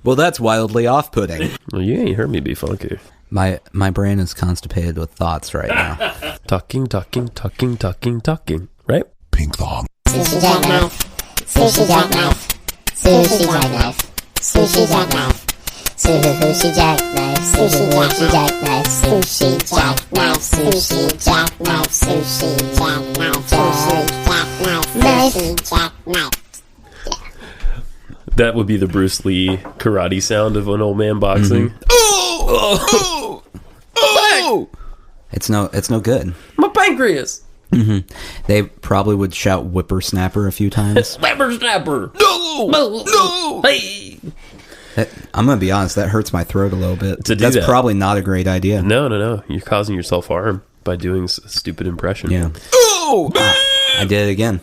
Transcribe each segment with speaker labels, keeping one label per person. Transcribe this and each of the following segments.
Speaker 1: Well, that's wildly off-putting.
Speaker 2: Well, you ain't heard me be funky.
Speaker 1: My brain is constipated with thoughts right now.
Speaker 2: Talking, right?
Speaker 3: Pink thong.
Speaker 4: Sushi jackknife. Sushi jackknife. Sushi jackknife. Sushi jackknife. Sushi jackknife. Sushi jackknife. Sushi jackknife. Sushi jackknife. Sushi jackknife. Sushi jackknife.
Speaker 2: That would be the Bruce Lee karate sound of an old man boxing.
Speaker 1: Oh! It's no good.
Speaker 2: My pancreas.
Speaker 1: They probably would shout whippersnapper a few times.
Speaker 2: Whippersnapper. No. Hey.
Speaker 1: I'm going to be honest, that hurts my throat a little bit.
Speaker 2: That's
Speaker 1: probably not a great idea.
Speaker 2: No. You're causing yourself harm by doing a stupid impression.
Speaker 1: Yeah. I did it again.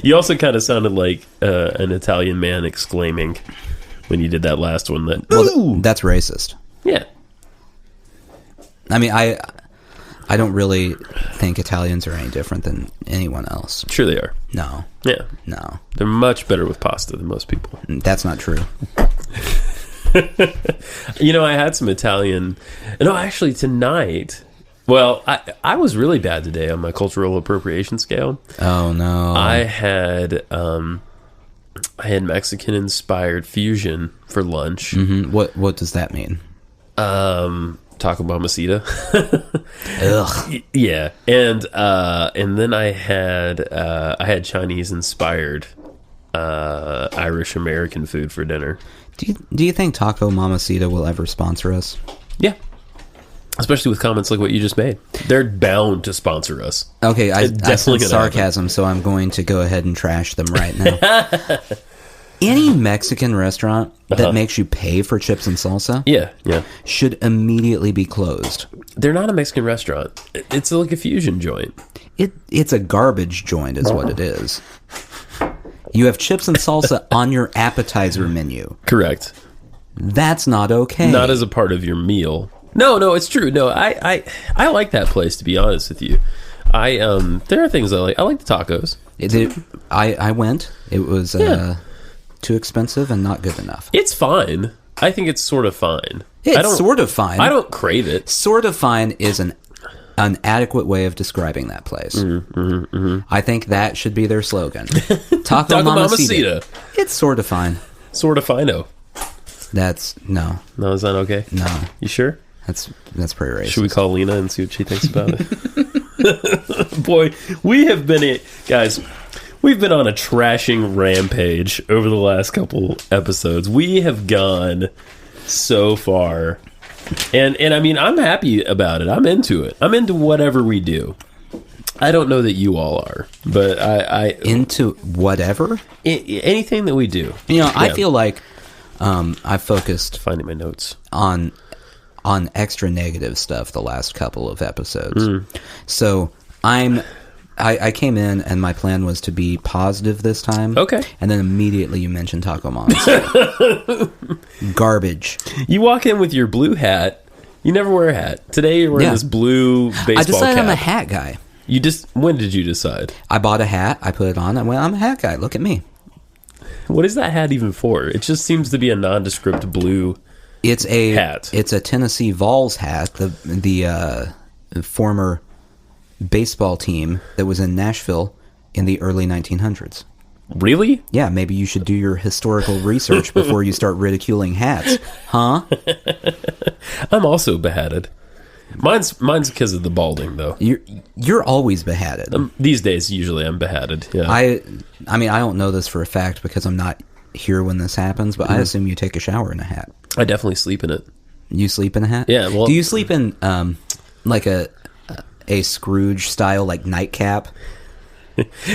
Speaker 2: You also kind of sounded like an Italian man exclaiming when you did that last one.
Speaker 1: That's racist.
Speaker 2: Yeah.
Speaker 1: I mean, I don't really think Italians are any different than anyone else.
Speaker 2: Sure they are.
Speaker 1: No.
Speaker 2: Yeah.
Speaker 1: No.
Speaker 2: They're much better with pasta than most people.
Speaker 1: That's not true.
Speaker 2: I had some Italian... No, actually, tonight... Well, I was really bad today on my cultural appropriation scale.
Speaker 1: Oh, no.
Speaker 2: I had Mexican-inspired fusion for lunch.
Speaker 1: Mm-hmm. What does that mean?
Speaker 2: Taco Mamacita.
Speaker 1: Ugh.
Speaker 2: Yeah, and then I had Chinese-inspired Irish American food for dinner.
Speaker 1: Do you think Taco Mamacita will ever sponsor us?
Speaker 2: Yeah. Especially with comments like what you just made. They're bound to sponsor us.
Speaker 1: Okay, I
Speaker 2: definitely
Speaker 1: sense sarcasm, so I'm going to go ahead and trash them right now. Any Mexican restaurant that makes you pay for chips and salsa
Speaker 2: should
Speaker 1: immediately be closed.
Speaker 2: They're not a Mexican restaurant. It's like a fusion joint.
Speaker 1: It's a garbage joint is what it is. You have chips and salsa on your appetizer menu.
Speaker 2: Correct.
Speaker 1: That's not okay.
Speaker 2: Not as a part of your meal. No, it's true. No, I like that place, to be honest with you. There are things I like. I like the tacos.
Speaker 1: I went. It was too expensive and not good enough.
Speaker 2: It's fine. I think it's sort of fine.
Speaker 1: It's sort of fine.
Speaker 2: I don't crave it.
Speaker 1: Sort of fine is an adequate way of describing that place. I think that should be their slogan. Taco Mamacita. It's sort of fine.
Speaker 2: Sort of fino.
Speaker 1: That's no.
Speaker 2: No, is that okay?
Speaker 1: No.
Speaker 2: You sure?
Speaker 1: That's pretty racist.
Speaker 2: Should we call Lena and see what she thinks about it? Boy, we've been on a trashing rampage over the last couple episodes. We have gone so far. And I mean, I'm happy about it. I'm into it. I'm into whatever we do. I don't know that you all are, but I
Speaker 1: into whatever?
Speaker 2: Anything that we do.
Speaker 1: I feel like I focused
Speaker 2: finding my notes
Speaker 1: on extra negative stuff the last couple of episodes. So I came in and my plan was to be positive this time.
Speaker 2: Okay.
Speaker 1: And then immediately you mentioned Taco Mamacita. Garbage.
Speaker 2: You walk in with your blue hat. You never wear a hat. Today you're wearing this blue baseball cap.
Speaker 1: I decided I'm a hat guy.
Speaker 2: When did you decide?
Speaker 1: I bought a hat. I put it on. I went, I'm a hat guy. Look at me.
Speaker 2: What is that hat even for? It just seems to be a nondescript blue hat.
Speaker 1: It's a Tennessee Vols hat. The former baseball team that was in Nashville in the early 1900s.
Speaker 2: Really?
Speaker 1: Yeah, maybe you should do your historical research before you start ridiculing hats. Huh?
Speaker 2: I'm also behatted. Mine's because of the balding, though.
Speaker 1: You're always behatted.
Speaker 2: These days, usually I'm behatted. Yeah.
Speaker 1: I mean, I don't know this for a fact because I'm not here when this happens, but I assume you take a shower in a hat.
Speaker 2: I definitely sleep in it.
Speaker 1: You sleep in a hat?
Speaker 2: Yeah. Well,
Speaker 1: do you sleep in like a Scrooge style like nightcap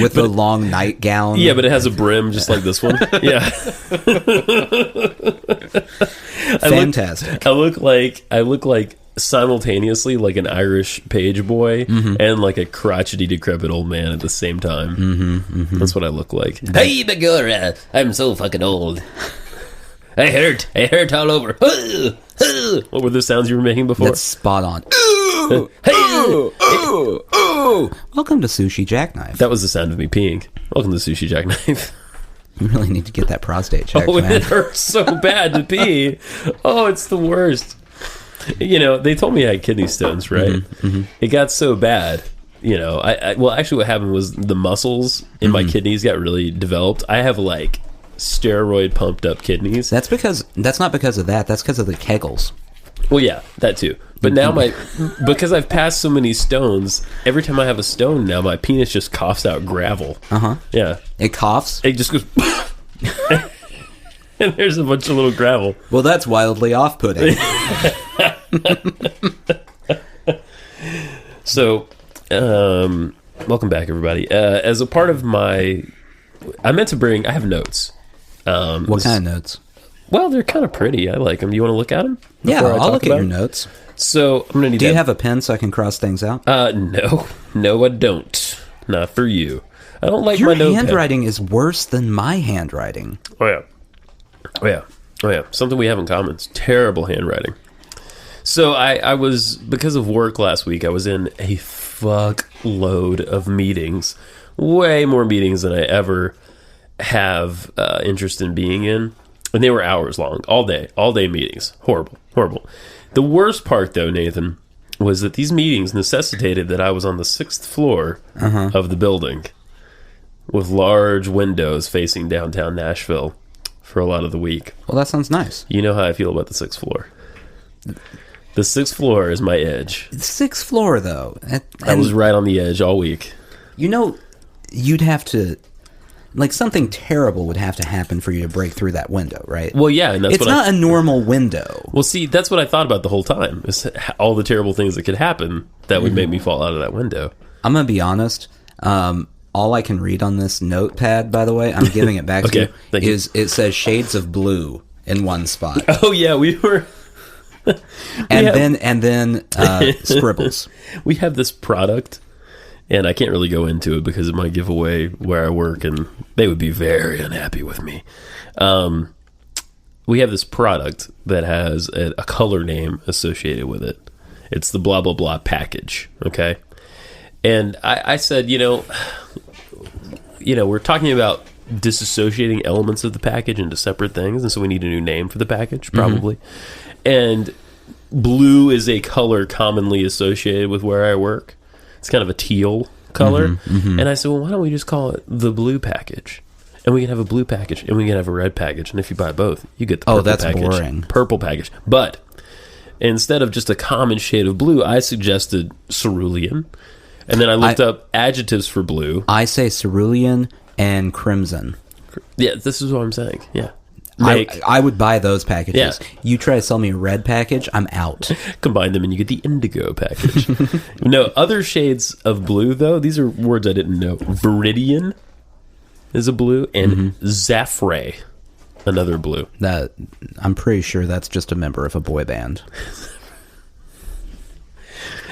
Speaker 1: with the long nightgown?
Speaker 2: Yeah, but it has a brim just like this one. Yeah.
Speaker 1: Fantastic.
Speaker 2: I look like simultaneously like an Irish page boy and like a crotchety decrepit old man at the same time. That's what I look like. Hey, Begura, I'm so fucking old. I hurt all over. What were the sounds you were making before?
Speaker 1: That's spot on. Welcome to Sushi Jackknife.
Speaker 2: That was the sound of me peeing. Welcome to Sushi Jackknife.
Speaker 1: You really need to get that prostate checked,
Speaker 2: Oh,
Speaker 1: man.
Speaker 2: it hurts so bad to pee. Oh, it's the worst. They told me I had kidney stones, right?
Speaker 1: Mm-hmm.
Speaker 2: It got so bad. Well, actually what happened was the muscles in my kidneys got really developed. I have like steroid pumped up kidneys.
Speaker 1: That's not because of that. That's because of the kegels.
Speaker 2: Well, yeah, that too. But now because I've passed so many stones, every time I have a stone now, my penis just coughs out gravel. Yeah.
Speaker 1: It coughs?
Speaker 2: It just goes, and there's a bunch of little gravel.
Speaker 1: Well, that's wildly off-putting.
Speaker 2: So, welcome back, everybody. As a part of I have notes.
Speaker 1: What kind of notes?
Speaker 2: Well, they're kind of pretty. I like them. Do you want to look at them?
Speaker 1: Yeah, I'll look at your notes.
Speaker 2: So, I'm going to need
Speaker 1: Do you have a pen so I can cross things out?
Speaker 2: No, I don't. Not for you. I don't like
Speaker 1: Your
Speaker 2: my notepad.
Speaker 1: handwriting is worse than my handwriting.
Speaker 2: Oh, yeah. Something we have in common. It's terrible handwriting. So, I was, because of work last week, I was in a fuckload of meetings. Way more meetings than I ever have interest in being in. And they were hours long, all day meetings. Horrible. The worst part, though, Nathan, was that these meetings necessitated that I was on the 6th floor of the building with large windows facing downtown Nashville for a lot of the week.
Speaker 1: Well, that sounds nice.
Speaker 2: You know how I feel about the 6th floor. The 6th floor is my edge.
Speaker 1: 6th floor, though.
Speaker 2: I was right on the edge all week.
Speaker 1: You'd have to... Like, something terrible would have to happen for you to break through that window, right?
Speaker 2: Well, yeah, and
Speaker 1: it's not a normal window.
Speaker 2: Well, see, that's what I thought about the whole time, is all the terrible things that could happen that would make me fall out of that window.
Speaker 1: I'm going to be honest. All I can read on this notepad, by the way, I'm giving it back to you,
Speaker 2: thank you.
Speaker 1: is it says shades of blue in one spot.
Speaker 2: Oh, yeah, we were...
Speaker 1: and then scribbles. We
Speaker 2: have this product... And I can't really go into it because it might give away where I work, and they would be very unhappy with me. We have this product that has a color name associated with it. It's the blah, blah, blah package, okay? And I said, we're talking about disassociating elements of the package into separate things, and so we need a new name for the package, probably. And blue is a color commonly associated with where I work. It's kind of a teal color. And I said, well, why don't we just call it the blue package? And we can have a blue package, and we can have a red package. And if you buy both, you get the purple package. Oh, that's boring. Purple package. But instead of just a common shade of blue, I suggested cerulean. And then I looked up adjectives for blue.
Speaker 1: I say cerulean and crimson.
Speaker 2: Yeah, this is what I'm saying. Yeah.
Speaker 1: I would buy those packages.
Speaker 2: Yeah.
Speaker 1: You try to sell me a red package, I'm out.
Speaker 2: Combine them and you get the indigo package. No, other shades of blue, though, these are words I didn't know. Viridian is a blue, and Zaffre, another blue.
Speaker 1: I'm pretty sure that's just a member of a boy band.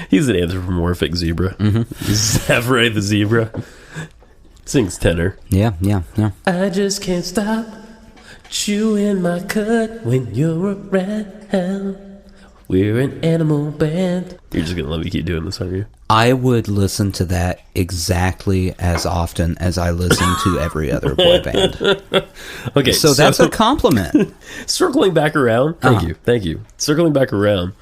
Speaker 2: He's an anthropomorphic zebra. Zaffre the Zebra. Sings tenor.
Speaker 1: Yeah.
Speaker 2: I just can't stop chewing my cud when you're around. We're an animal band. You're just gonna let me keep doing this, aren't you?
Speaker 1: I would listen to that exactly as often as I listen to every other boy band.
Speaker 2: Okay,
Speaker 1: so that's a compliment.
Speaker 2: Circling back around, thank you. Circling back around,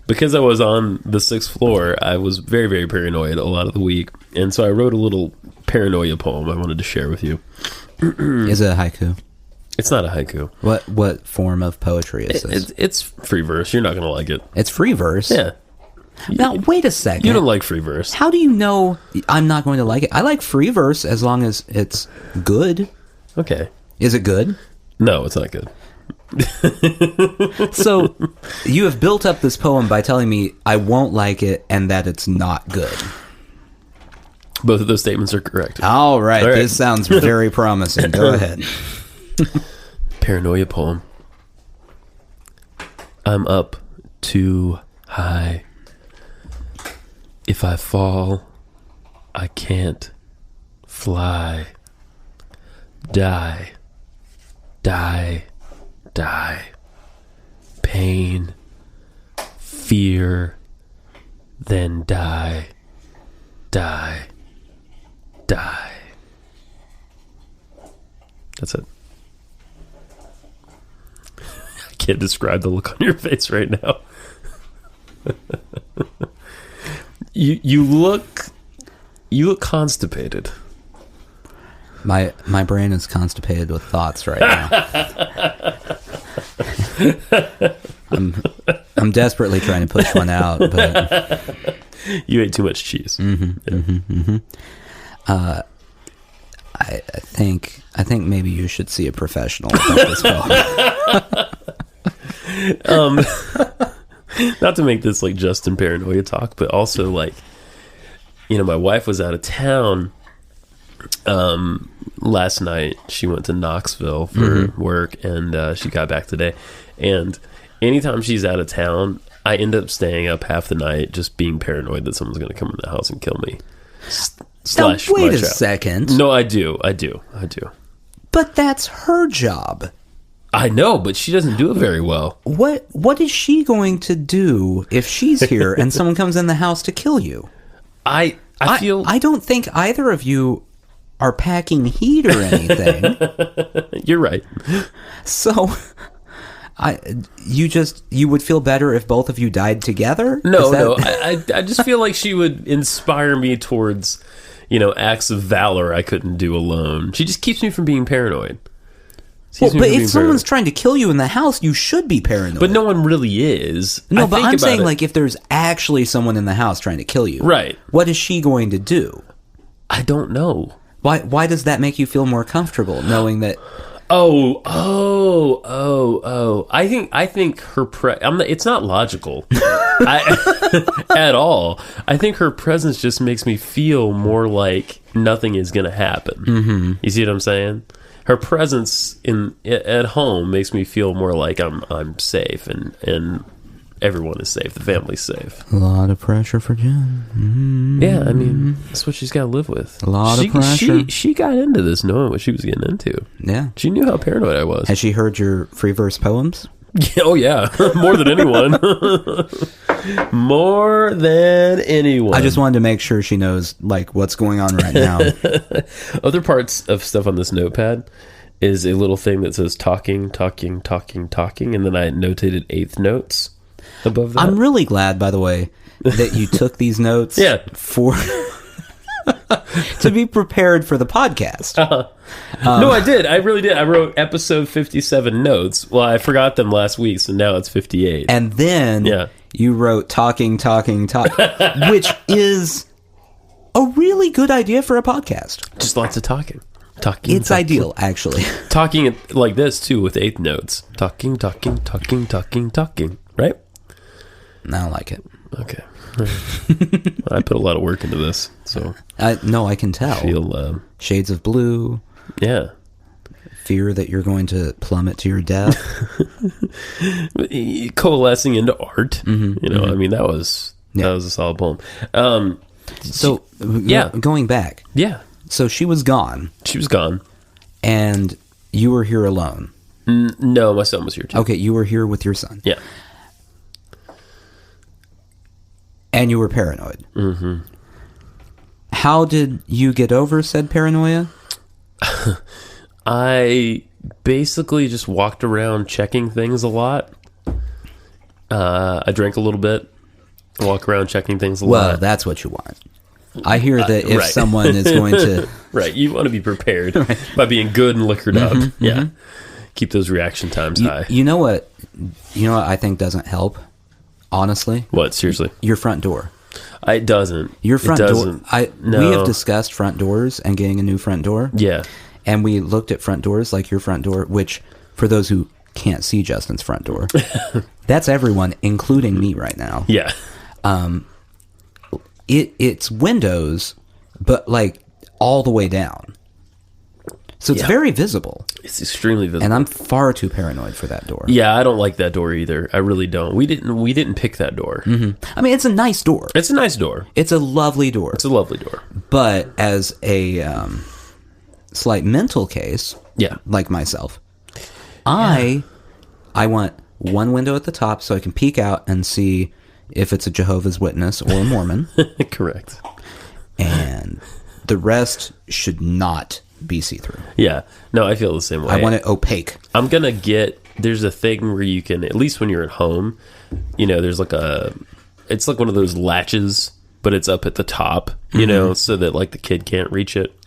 Speaker 2: because I was on the 6th floor, I was very, very paranoid a lot of the week, and so I wrote a little paranoia poem I wanted to share with you.
Speaker 1: Is it a haiku?
Speaker 2: It's not a haiku.
Speaker 1: What form of poetry is this?
Speaker 2: It's free verse. You're not going to like it.
Speaker 1: It's free verse?
Speaker 2: Yeah.
Speaker 1: Now, wait a second.
Speaker 2: You don't like free verse.
Speaker 1: How do you know I'm not going to like it? I like free verse as long as it's good.
Speaker 2: Okay.
Speaker 1: Is it good?
Speaker 2: No, it's not good.
Speaker 1: So, you have built up this poem by telling me I won't like it and that it's not good.
Speaker 2: Both of those statements are correct.
Speaker 1: All right. This sounds very promising. Go ahead.
Speaker 2: Paranoia poem. I'm up too high. If I fall, I can't fly. Die. Pain. Fear. Then die. That's it. I can't describe the look on your face right now. You look constipated.
Speaker 1: My brain is constipated with thoughts right now. I'm desperately trying to push one out, but
Speaker 2: you ate too much cheese.
Speaker 1: I think maybe you should see a professional about this film.
Speaker 2: Not to make this like Justin Paranoia talk, but also like, my wife was out of town last night. She went to Knoxville for work, and she got back today. And anytime she's out of town, I end up staying up half the night just being paranoid that someone's going to come in the house and kill me.
Speaker 1: Now, wait a second.
Speaker 2: No, I do.
Speaker 1: But that's her job.
Speaker 2: I know, but she doesn't do it very well.
Speaker 1: What is she going to do if she's here and someone comes in the house to kill you?
Speaker 2: I feel...
Speaker 1: I don't think either of you are packing heat or anything.
Speaker 2: You're right.
Speaker 1: So... you would feel better if both of you died together?
Speaker 2: No. I just feel like she would inspire me towards, acts of valor I couldn't do alone. She just keeps me from being paranoid.
Speaker 1: But if someone's trying to kill you in the house, you should be paranoid.
Speaker 2: But no one really is.
Speaker 1: No, but I'm saying, like, if there's actually someone in the house trying to kill you,
Speaker 2: right? What
Speaker 1: is she going to do?
Speaker 2: I don't know.
Speaker 1: Why does that make you feel more comfortable knowing that?
Speaker 2: Oh! I think her it's not logical at all. I think her presence just makes me feel more like nothing is going to happen. Mm-hmm. You see what I'm saying? Her presence at home makes me feel more like I'm safe and everyone is safe. The family's safe.
Speaker 1: A lot of pressure for Jen. Mm-hmm.
Speaker 2: Yeah, I mean, that's what she's got to live with.
Speaker 1: A lot of pressure.
Speaker 2: She got into this knowing what she was getting into.
Speaker 1: Yeah.
Speaker 2: She knew how paranoid I was.
Speaker 1: Has she heard your free verse poems?
Speaker 2: Oh, yeah. More than anyone. More than anyone.
Speaker 1: I just wanted to make sure she knows, like, what's going on right now.
Speaker 2: Other parts of stuff on this notepad is a little thing that says talking, and then I notated eighth notes above that.
Speaker 1: I'm really glad, by the way, that you took these notes for to be prepared for the podcast.
Speaker 2: No, I did. I really did. I wrote episode 57 notes. Well, I forgot them last week, so now it's 58.
Speaker 1: And then you wrote talking, which is a really good idea for a podcast.
Speaker 2: Just lots of talking.
Speaker 1: It's ideal, actually.
Speaker 2: Talking like this, too, with eighth notes. Talking. Right?
Speaker 1: I don't like it.
Speaker 2: Okay. I put a lot of work into this, so...
Speaker 1: No, I can tell.
Speaker 2: I feel...
Speaker 1: Shades of blue.
Speaker 2: Yeah.
Speaker 1: Fear that you're going to plummet to your death.
Speaker 2: Coalescing into art. Mm-hmm, I mean, that was a solid poem.
Speaker 1: Going back.
Speaker 2: Yeah.
Speaker 1: So she was gone. And you were here alone.
Speaker 2: No, my son was here too.
Speaker 1: Okay, you were here with your son.
Speaker 2: Yeah.
Speaker 1: And you were paranoid.
Speaker 2: Mm-hmm.
Speaker 1: How did you get over said paranoia?
Speaker 2: I basically just walked around checking things a lot. I drank a little bit. Walk around checking things a lot.
Speaker 1: Well, that's what you want. I hear that if someone is going to...
Speaker 2: Right, you want to be prepared by being good and liquored up. Yeah. Mm-hmm. Keep those reaction times high.
Speaker 1: You know what I think doesn't help? Honestly?
Speaker 2: What, seriously?
Speaker 1: Your front door.
Speaker 2: It doesn't.
Speaker 1: Your front door.
Speaker 2: No.
Speaker 1: We have discussed front doors and getting a new front door.
Speaker 2: Yeah.
Speaker 1: And we looked at front doors like your front door, which, for those who can't see Justin's front door, that's everyone, including me right now.
Speaker 2: Yeah.
Speaker 1: It's windows, but like all the way down. So it's very visible.
Speaker 2: It's extremely visible.
Speaker 1: And I'm far too paranoid for that door.
Speaker 2: Yeah, I don't like that door either. I really don't. We didn't pick that door.
Speaker 1: Mm-hmm. I mean, it's a nice door.
Speaker 2: It's a nice door.
Speaker 1: It's a lovely door. But as a slight mental case, like myself, I want one window at the top so I can peek out and see if it's a Jehovah's Witness or a Mormon.
Speaker 2: Correct.
Speaker 1: And the rest should not be see-through.
Speaker 2: Yeah. No, I feel the same way.
Speaker 1: I want it opaque.
Speaker 2: I'm going to get... There's a thing where you can, at least when you're at home, there's like it's like one of those latches, but it's up at the top, so that like the kid can't reach it.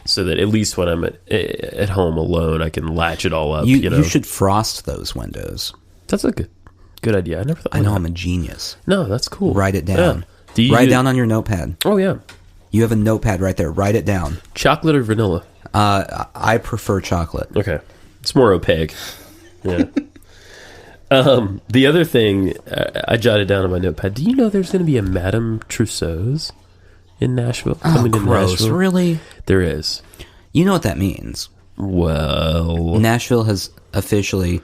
Speaker 2: So that at least when I'm at home alone, I can latch it all up.
Speaker 1: You should frost those windows.
Speaker 2: That's a good idea. I never thought.
Speaker 1: I know, I'm a genius.
Speaker 2: No, that's cool.
Speaker 1: Write it down.
Speaker 2: Yeah.
Speaker 1: Write it down on your notepad.
Speaker 2: Oh yeah.
Speaker 1: You have a notepad right there. Write it down.
Speaker 2: Chocolate or vanilla?
Speaker 1: I prefer chocolate.
Speaker 2: Okay, it's more opaque. Yeah. The other thing I jotted down on my notepad. Do you know there's going to be a Madame Tussauds in Nashville? Coming to Nashville?
Speaker 1: Really?
Speaker 2: There is.
Speaker 1: You know what that means?
Speaker 2: Well,
Speaker 1: Nashville has officially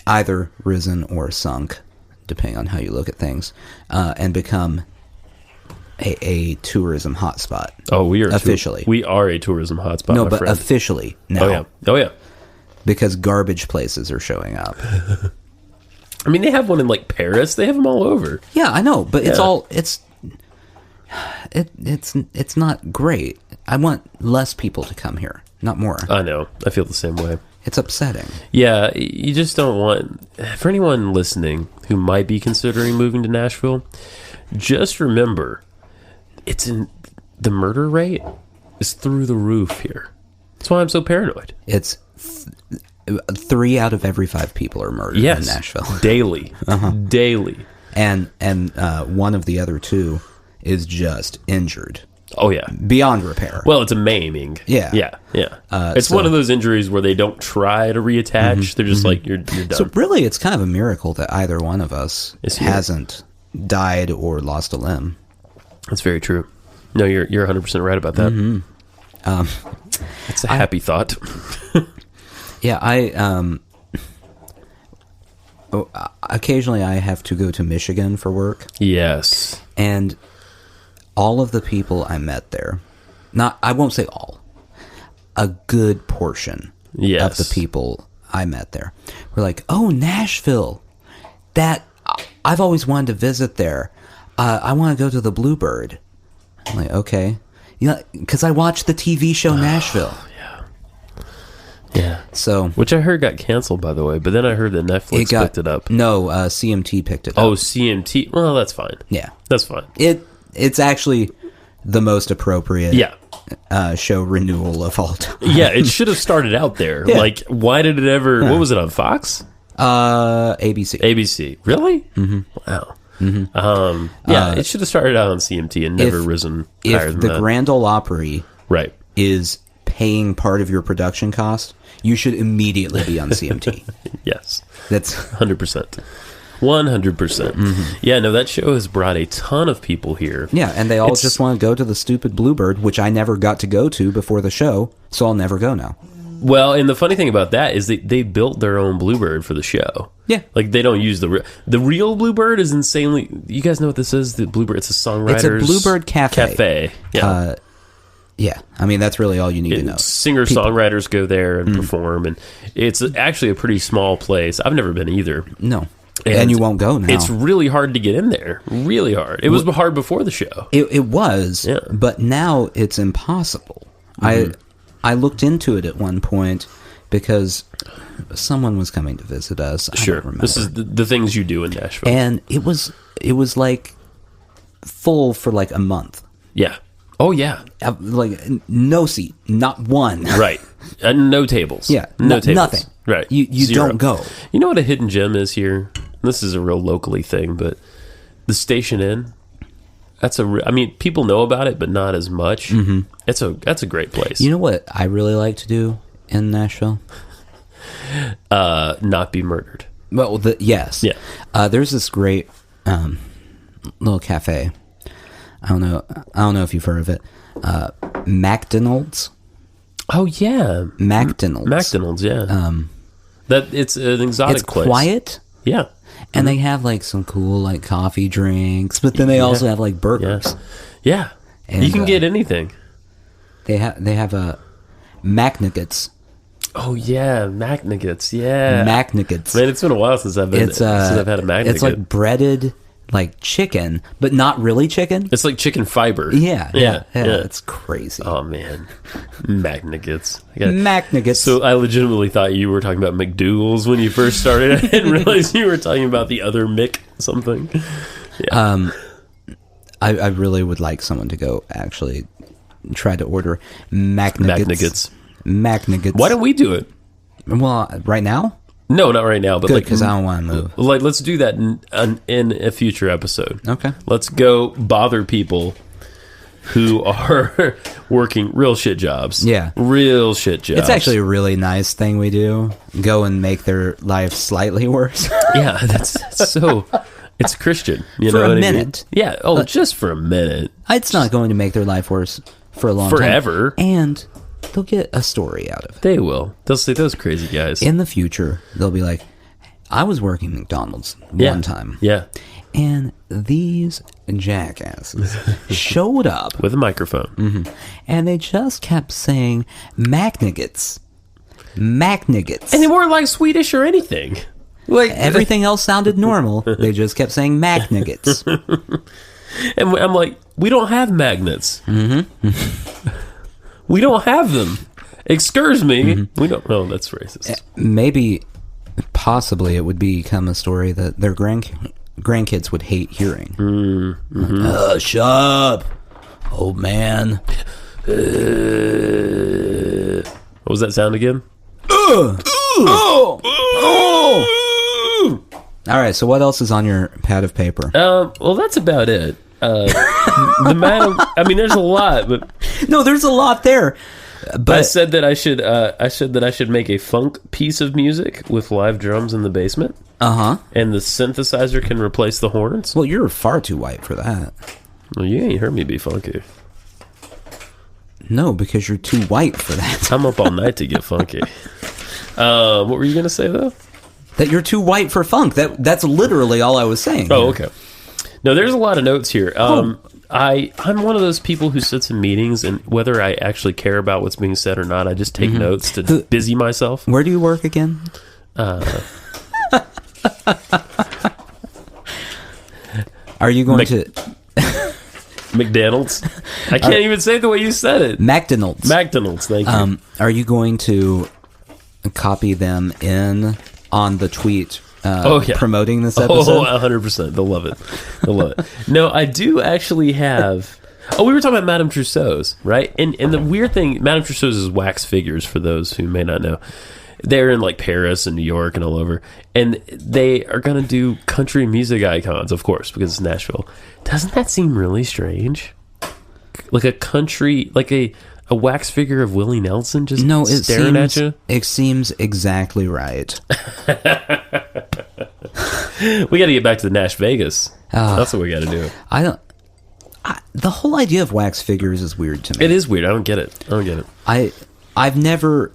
Speaker 1: either risen or sunk, depending on how you look at things, and become a tourism hotspot.
Speaker 2: Oh, we are
Speaker 1: officially.
Speaker 2: We are a tourism hotspot.
Speaker 1: No, but officially now.
Speaker 2: Oh yeah.
Speaker 1: Because garbage places are showing up.
Speaker 2: I mean, they have one in like Paris. They have them all over.
Speaker 1: Yeah, I know, but it's not great. I want less people to come here, not more.
Speaker 2: I know. I feel the same way.
Speaker 1: It's upsetting.
Speaker 2: Yeah, you just don't want... For anyone listening who might be considering moving to Nashville, just remember, the murder rate is through the roof here. That's why I'm so paranoid.
Speaker 1: It's 3 out of every 5 people are murdered in Nashville.
Speaker 2: Daily. Daily.
Speaker 1: And one of the other 2 is just injured.
Speaker 2: Oh, yeah.
Speaker 1: Beyond repair.
Speaker 2: Well, it's a maiming.
Speaker 1: Yeah.
Speaker 2: It's one of those injuries where they don't try to reattach. They're just like, you're done.
Speaker 1: So really, it's kind of a miracle that either one of us hasn't died or lost a limb.
Speaker 2: That's very true. No, you're 100% right about that. It's a happy thought.
Speaker 1: Yeah, occasionally I have to go to Michigan for work.
Speaker 2: Yes.
Speaker 1: And all of the people I met there, I won't say all, a good portion of the people I met there were like, oh, Nashville, I've always wanted to visit there. I want to go to the Bluebird. I'm like, okay. Because I watched the TV show Nashville.
Speaker 2: Yeah.
Speaker 1: So,
Speaker 2: which I heard got canceled, by the way, but then I heard that Netflix picked it up.
Speaker 1: No, CMT picked it up.
Speaker 2: Oh, CMT. Well, that's fine.
Speaker 1: Yeah.
Speaker 2: That's fine.
Speaker 1: It's actually the most appropriate show renewal of all time.
Speaker 2: Yeah, it should have started out there. Yeah. Like, why did it ever... What was it, on Fox?
Speaker 1: ABC.
Speaker 2: ABC. Really? Mm-hmm. Wow. Mm-hmm. It should have started out on CMT and never risen higher than that.
Speaker 1: If the Grand Ole Opry is paying part of your production cost, you should immediately be on CMT.
Speaker 2: Yes.
Speaker 1: That's
Speaker 2: 100%. 100%. Mm-hmm. Yeah, no, that show has brought a ton of people here.
Speaker 1: Yeah, and they all just want to go to the stupid Bluebird, which I never got to go to before the show, so I'll never go now.
Speaker 2: Well, and the funny thing about that is they built their own Bluebird for the show.
Speaker 1: Yeah.
Speaker 2: Like, they don't use the real Bluebird is insanely... You guys know what this is? The Bluebird, it's a songwriter's...
Speaker 1: It's a Bluebird cafe.
Speaker 2: Yeah.
Speaker 1: Yeah, I mean, that's really all you need to know.
Speaker 2: Singer-songwriters go there and perform, and it's actually a pretty small place. I've never been either.
Speaker 1: No. And you won't go now.
Speaker 2: It's really hard to get in there. Really hard. It was hard before the show.
Speaker 1: It was, but now it's impossible. Mm-hmm. I looked into it at one point because someone was coming to visit us.
Speaker 2: Sure.
Speaker 1: I don't remember.
Speaker 2: This is the things you do in Nashville.
Speaker 1: And it was like full for like a month.
Speaker 2: Yeah. Oh, yeah.
Speaker 1: Like, no seat. Not one.
Speaker 2: Right. And no tables.
Speaker 1: Yeah.
Speaker 2: No tables.
Speaker 1: Nothing.
Speaker 2: Right.
Speaker 1: You don't go.
Speaker 2: You know what a hidden gem is here? This is a real locally thing, but the Station Inn, I mean, people know about it, but not as much. Mm-hmm. That's a great place.
Speaker 1: You know what I really like to do in Nashville?
Speaker 2: Not be murdered.
Speaker 1: Well, yes.
Speaker 2: Yeah.
Speaker 1: There's this great little cafe. I don't know if you've heard of it. MacDenald's.
Speaker 2: Oh yeah,
Speaker 1: MacDenald's.
Speaker 2: MacDenald's, yeah. That it's an exotic place.
Speaker 1: It's quiet.
Speaker 2: Yeah.
Speaker 1: And they have like some cool like coffee drinks, but then they also have like burgers.
Speaker 2: Yeah. And you can get anything.
Speaker 1: They have a MacNeggets.
Speaker 2: Oh yeah, MacNeggets. Yeah.
Speaker 1: MacNeggets.
Speaker 2: Man, it's been a while since I've had a MacNugget.
Speaker 1: It's like breaded like chicken, but not really chicken.
Speaker 2: It's like chicken fiber.
Speaker 1: Yeah. It's crazy.
Speaker 2: Oh man, MacNeggets.
Speaker 1: MacNeggets.
Speaker 2: So I legitimately thought you were talking about McDougal's when you first started. I didn't realize you were talking about the other Mick something. Yeah.
Speaker 1: I really would like someone to go actually try to order MacNeggets. MacNeggets.
Speaker 2: Why don't we do it?
Speaker 1: Well, right now?
Speaker 2: No, not right now. But
Speaker 1: good, because I don't want to move.
Speaker 2: Like, let's do that in a future episode.
Speaker 1: Okay.
Speaker 2: Let's go bother people who are working real shit jobs.
Speaker 1: Yeah.
Speaker 2: Real shit jobs.
Speaker 1: It's actually a really nice thing we do. Go and make their life slightly worse.
Speaker 2: Yeah, that's so... It's Christian. You
Speaker 1: for
Speaker 2: know
Speaker 1: a
Speaker 2: what
Speaker 1: minute.
Speaker 2: I mean? Yeah. Oh, just for a minute.
Speaker 1: It's not going to make their life worse for a long time.
Speaker 2: Forever.
Speaker 1: And they'll get a story out of it.
Speaker 2: They will. They'll say, those crazy guys.
Speaker 1: In the future, they'll be like, I was working McDonald's one time.
Speaker 2: Yeah.
Speaker 1: And these jackasses showed up.
Speaker 2: With a microphone.
Speaker 1: Mm-hmm. And they just kept saying, MacNeggets. MacNeggets.
Speaker 2: And they weren't like Swedish or anything.
Speaker 1: Like everything else sounded normal. They just kept saying MacNeggets.
Speaker 2: And I'm like, we don't have magnets. Mm-hmm. We don't have them. Excuse me. Mm-hmm. We don't. No, that's racist.
Speaker 1: Maybe, possibly, it would become a story that their grandkids would hate hearing.
Speaker 2: Mm-hmm.
Speaker 1: Shut up, old man.
Speaker 2: What was that sound again?
Speaker 1: All right, so what else is on your pad of paper?
Speaker 2: Well, that's about it. The madam. I mean, there's a lot, but
Speaker 1: no, there's a lot there. But
Speaker 2: I said that I should make a funk piece of music with live drums in the basement. And the synthesizer can replace the horns.
Speaker 1: Well, you're far too white for that.
Speaker 2: Well, you ain't heard me be funky.
Speaker 1: No, because you're too white for that.
Speaker 2: I'm up all night to get funky. What were you gonna say though?
Speaker 1: That you're too white for funk. That's literally all I was saying.
Speaker 2: Oh, okay. No, there's a lot of notes here. I'm one of those people who sits in meetings, and whether I actually care about what's being said or not, I just take notes to busy myself.
Speaker 1: Where do you work again? Are you going to
Speaker 2: McDonald's? I can't even say it the way you said it.
Speaker 1: MacDenald's.
Speaker 2: MacDonald's, thank you.
Speaker 1: Are you going to copy them in on the tweet promoting this episode?
Speaker 2: 100%. They'll love it. They'll love it. No, I do actually have... Oh, we were talking about Madame Tussauds, right? And the weird thing, Madame Tussauds is wax figures, for those who may not know. They're in like Paris and New York and all over. And they are going to do country music icons, of course, because it's Nashville. Doesn't that seem really strange? Like a country... Like a wax figure of Willie Nelson just staring at you?
Speaker 1: It seems exactly right.
Speaker 2: We got to get back to the Nash Vegas. That's what we got to do.
Speaker 1: The whole idea of wax figures is weird to me.
Speaker 2: It is weird. I don't get it.
Speaker 1: I've never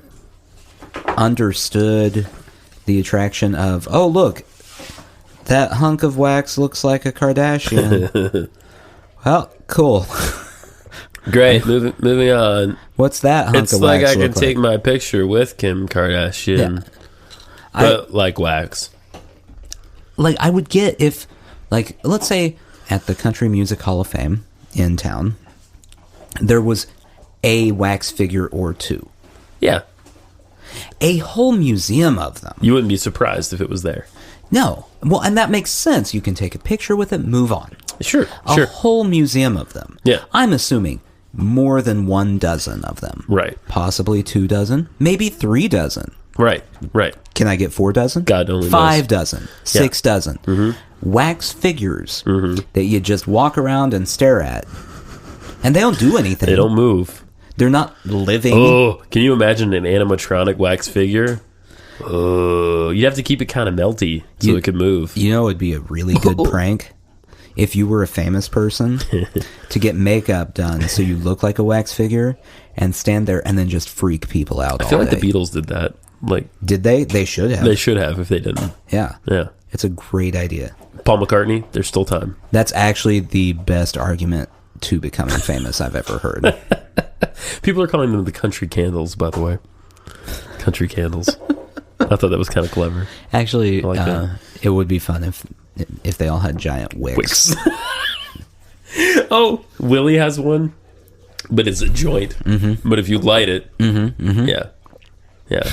Speaker 1: understood the attraction of, oh, look, that hunk of wax looks like a Kardashian. Well, cool.
Speaker 2: Great. Moving on.
Speaker 1: What's that hunk
Speaker 2: it's
Speaker 1: of
Speaker 2: like
Speaker 1: wax?
Speaker 2: I can take my picture with Kim Kardashian, but like wax.
Speaker 1: Like, I would get if, like, let's say at the Country Music Hall of Fame in town, there was a wax figure or two.
Speaker 2: Yeah.
Speaker 1: A whole museum of them.
Speaker 2: You wouldn't be surprised if it was there.
Speaker 1: No. Well, and that makes sense. You can take a picture with it, move on.
Speaker 2: Sure.
Speaker 1: A whole museum of them.
Speaker 2: Yeah.
Speaker 1: I'm assuming more than 1 dozen of them.
Speaker 2: Right.
Speaker 1: Possibly 2 dozen. Maybe 3 dozen.
Speaker 2: Right.
Speaker 1: Can I get 4 dozen?
Speaker 2: God only knows.
Speaker 1: 5 dozen. 6 dozen. Mm-hmm. Wax figures that you just walk around and stare at. And they don't do anything.
Speaker 2: They don't move.
Speaker 1: They're not living.
Speaker 2: Oh, can you imagine an animatronic wax figure? Oh, you'd have to keep it kind of melty so it could move.
Speaker 1: You know, it would be a really good prank if you were a famous person to get makeup done so you look like a wax figure and stand there and then just freak people out.
Speaker 2: I feel like the Beatles did that. Like,
Speaker 1: did they? They should have.
Speaker 2: They should have if they didn't.
Speaker 1: Yeah.
Speaker 2: Yeah.
Speaker 1: It's a great idea.
Speaker 2: Paul McCartney, there's still time.
Speaker 1: That's actually the best argument to becoming famous I've ever heard.
Speaker 2: People are calling them the country candles, by the way. Country candles. I thought that was kind of clever.
Speaker 1: Actually, it would be fun if they all had giant wicks.
Speaker 2: Oh, Willie has one, but it's a joint. Mm-hmm. But if you light it, yeah.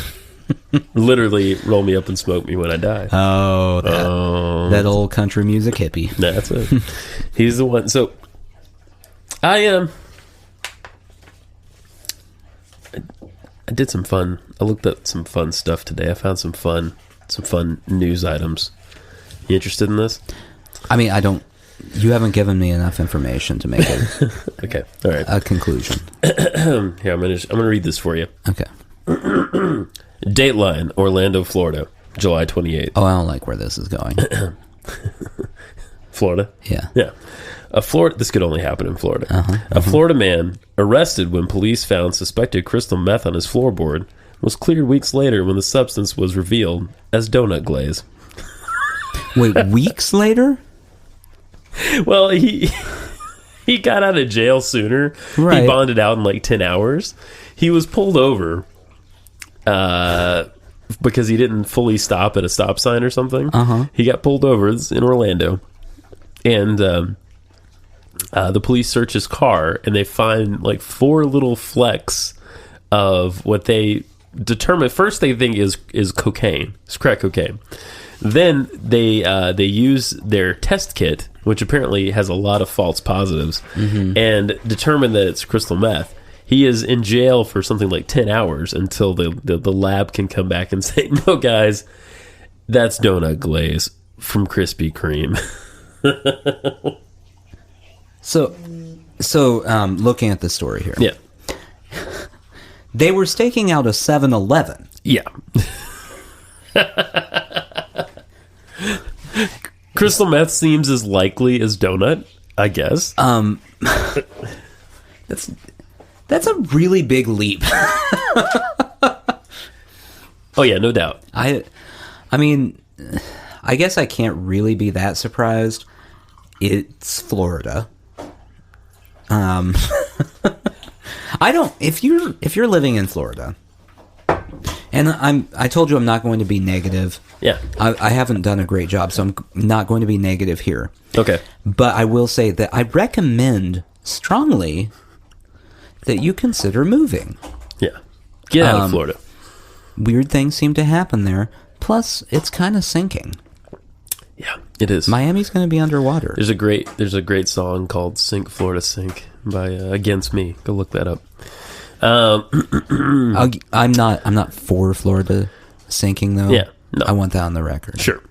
Speaker 2: Literally roll me up and smoke me when I die.
Speaker 1: Oh, that old country music hippie.
Speaker 2: That's it. He's the one. So I did some fun. I looked up some fun stuff today. I found some fun news items. You interested in this?
Speaker 1: I mean, you haven't given me enough information to make it
Speaker 2: okay. All right.
Speaker 1: A conclusion.
Speaker 2: Here, I'm gonna read this for you.
Speaker 1: Okay.
Speaker 2: Dateline, Orlando, Florida, July 28th.
Speaker 1: Oh, I don't like where this is going.
Speaker 2: Florida?
Speaker 1: Yeah.
Speaker 2: Yeah. This could only happen in Florida.
Speaker 1: Uh-huh.
Speaker 2: Florida man arrested when police found suspected crystal meth on his floorboard was cleared weeks later when the substance was revealed as donut glaze.
Speaker 1: Wait, weeks later?
Speaker 2: Well, he got out of jail sooner.
Speaker 1: Right.
Speaker 2: He bonded out in like 10 hours. He was pulled over because he didn't fully stop at a stop sign or something.
Speaker 1: Uh-huh.
Speaker 2: He got pulled over. It's in Orlando. And the police search his car, and they find like 4 little flecks of what they determine first they think is cocaine. It's crack cocaine. Then they use their test kit, which apparently has a lot of false positives, and determine that it's crystal meth. He is in jail for something like 10 hours until the lab can come back and say, no, guys, that's donut glaze from Krispy Kreme.
Speaker 1: So, looking at the story here.
Speaker 2: Yeah.
Speaker 1: They were staking out a 7-Eleven.
Speaker 2: Yeah. Crystal meth seems as likely as donut, I guess.
Speaker 1: That's a really big leap.
Speaker 2: Oh yeah, no doubt.
Speaker 1: I mean, I guess I can't really be that surprised. It's Florida. I don't. If you're living in Florida, and I told you I'm not going to be negative.
Speaker 2: Yeah.
Speaker 1: I haven't done a great job, so I'm not going to be negative here.
Speaker 2: Okay.
Speaker 1: But I will say that I recommend strongly that you consider moving.
Speaker 2: Yeah. Get out of Florida.
Speaker 1: Weird things seem to happen there. Plus, it's kind of sinking.
Speaker 2: Yeah, it is.
Speaker 1: Miami's going to be underwater.
Speaker 2: There's a great song called "Sink Florida Sink" by Against Me. Go look that up.
Speaker 1: I'm not for Florida sinking though.
Speaker 2: Yeah, no.
Speaker 1: I want that on the record.
Speaker 2: Sure.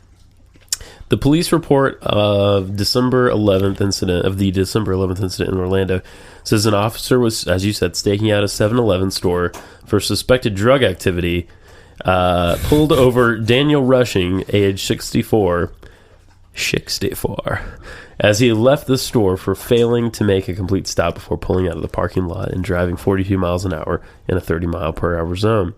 Speaker 2: The police report of the December 11th incident in Orlando says an officer was, as you said, staking out a 7-Eleven store for suspected drug activity. Pulled over Daniel Rushing, age 64, as he left the store for failing to make a complete stop before pulling out of the parking lot and driving 42 miles an hour in a 30-mile-per-hour zone.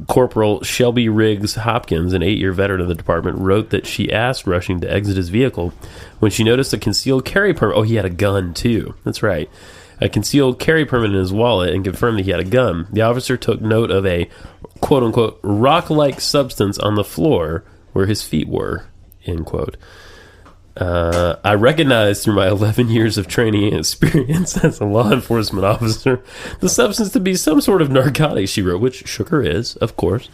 Speaker 2: Corporal Shelby Riggs Hopkins, an 8-year veteran of the department, wrote that she asked Rushing to exit his vehicle when she noticed a concealed carry permit. Oh, he had a gun, too. That's right. A concealed carry permit in his wallet and confirmed that he had a gun. The officer took note of a quote-unquote rock-like substance on the floor where his feet were, end quote. I recognize through my 11 years of training and experience as a law enforcement officer the substance to be some sort of narcotic, she wrote, which sugar is, of course.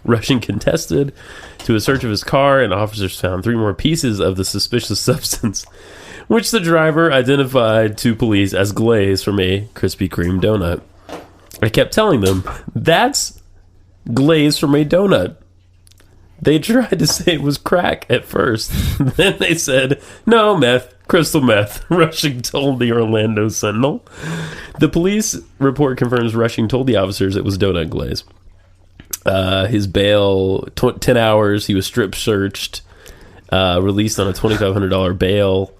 Speaker 2: Rushing contested to a search of his car, and officers found 3 more pieces of the suspicious substance, which the driver identified to police as glaze from a Krispy Kreme donut. I kept telling them, that's glaze from a donut. They tried to say it was crack at first. Then they said, no, meth, crystal meth, Rushing told the Orlando Sentinel. The police report confirms Rushing told the officers it was donut glaze. His bail, 10 hours, he was strip searched, released on a $2,500 bail.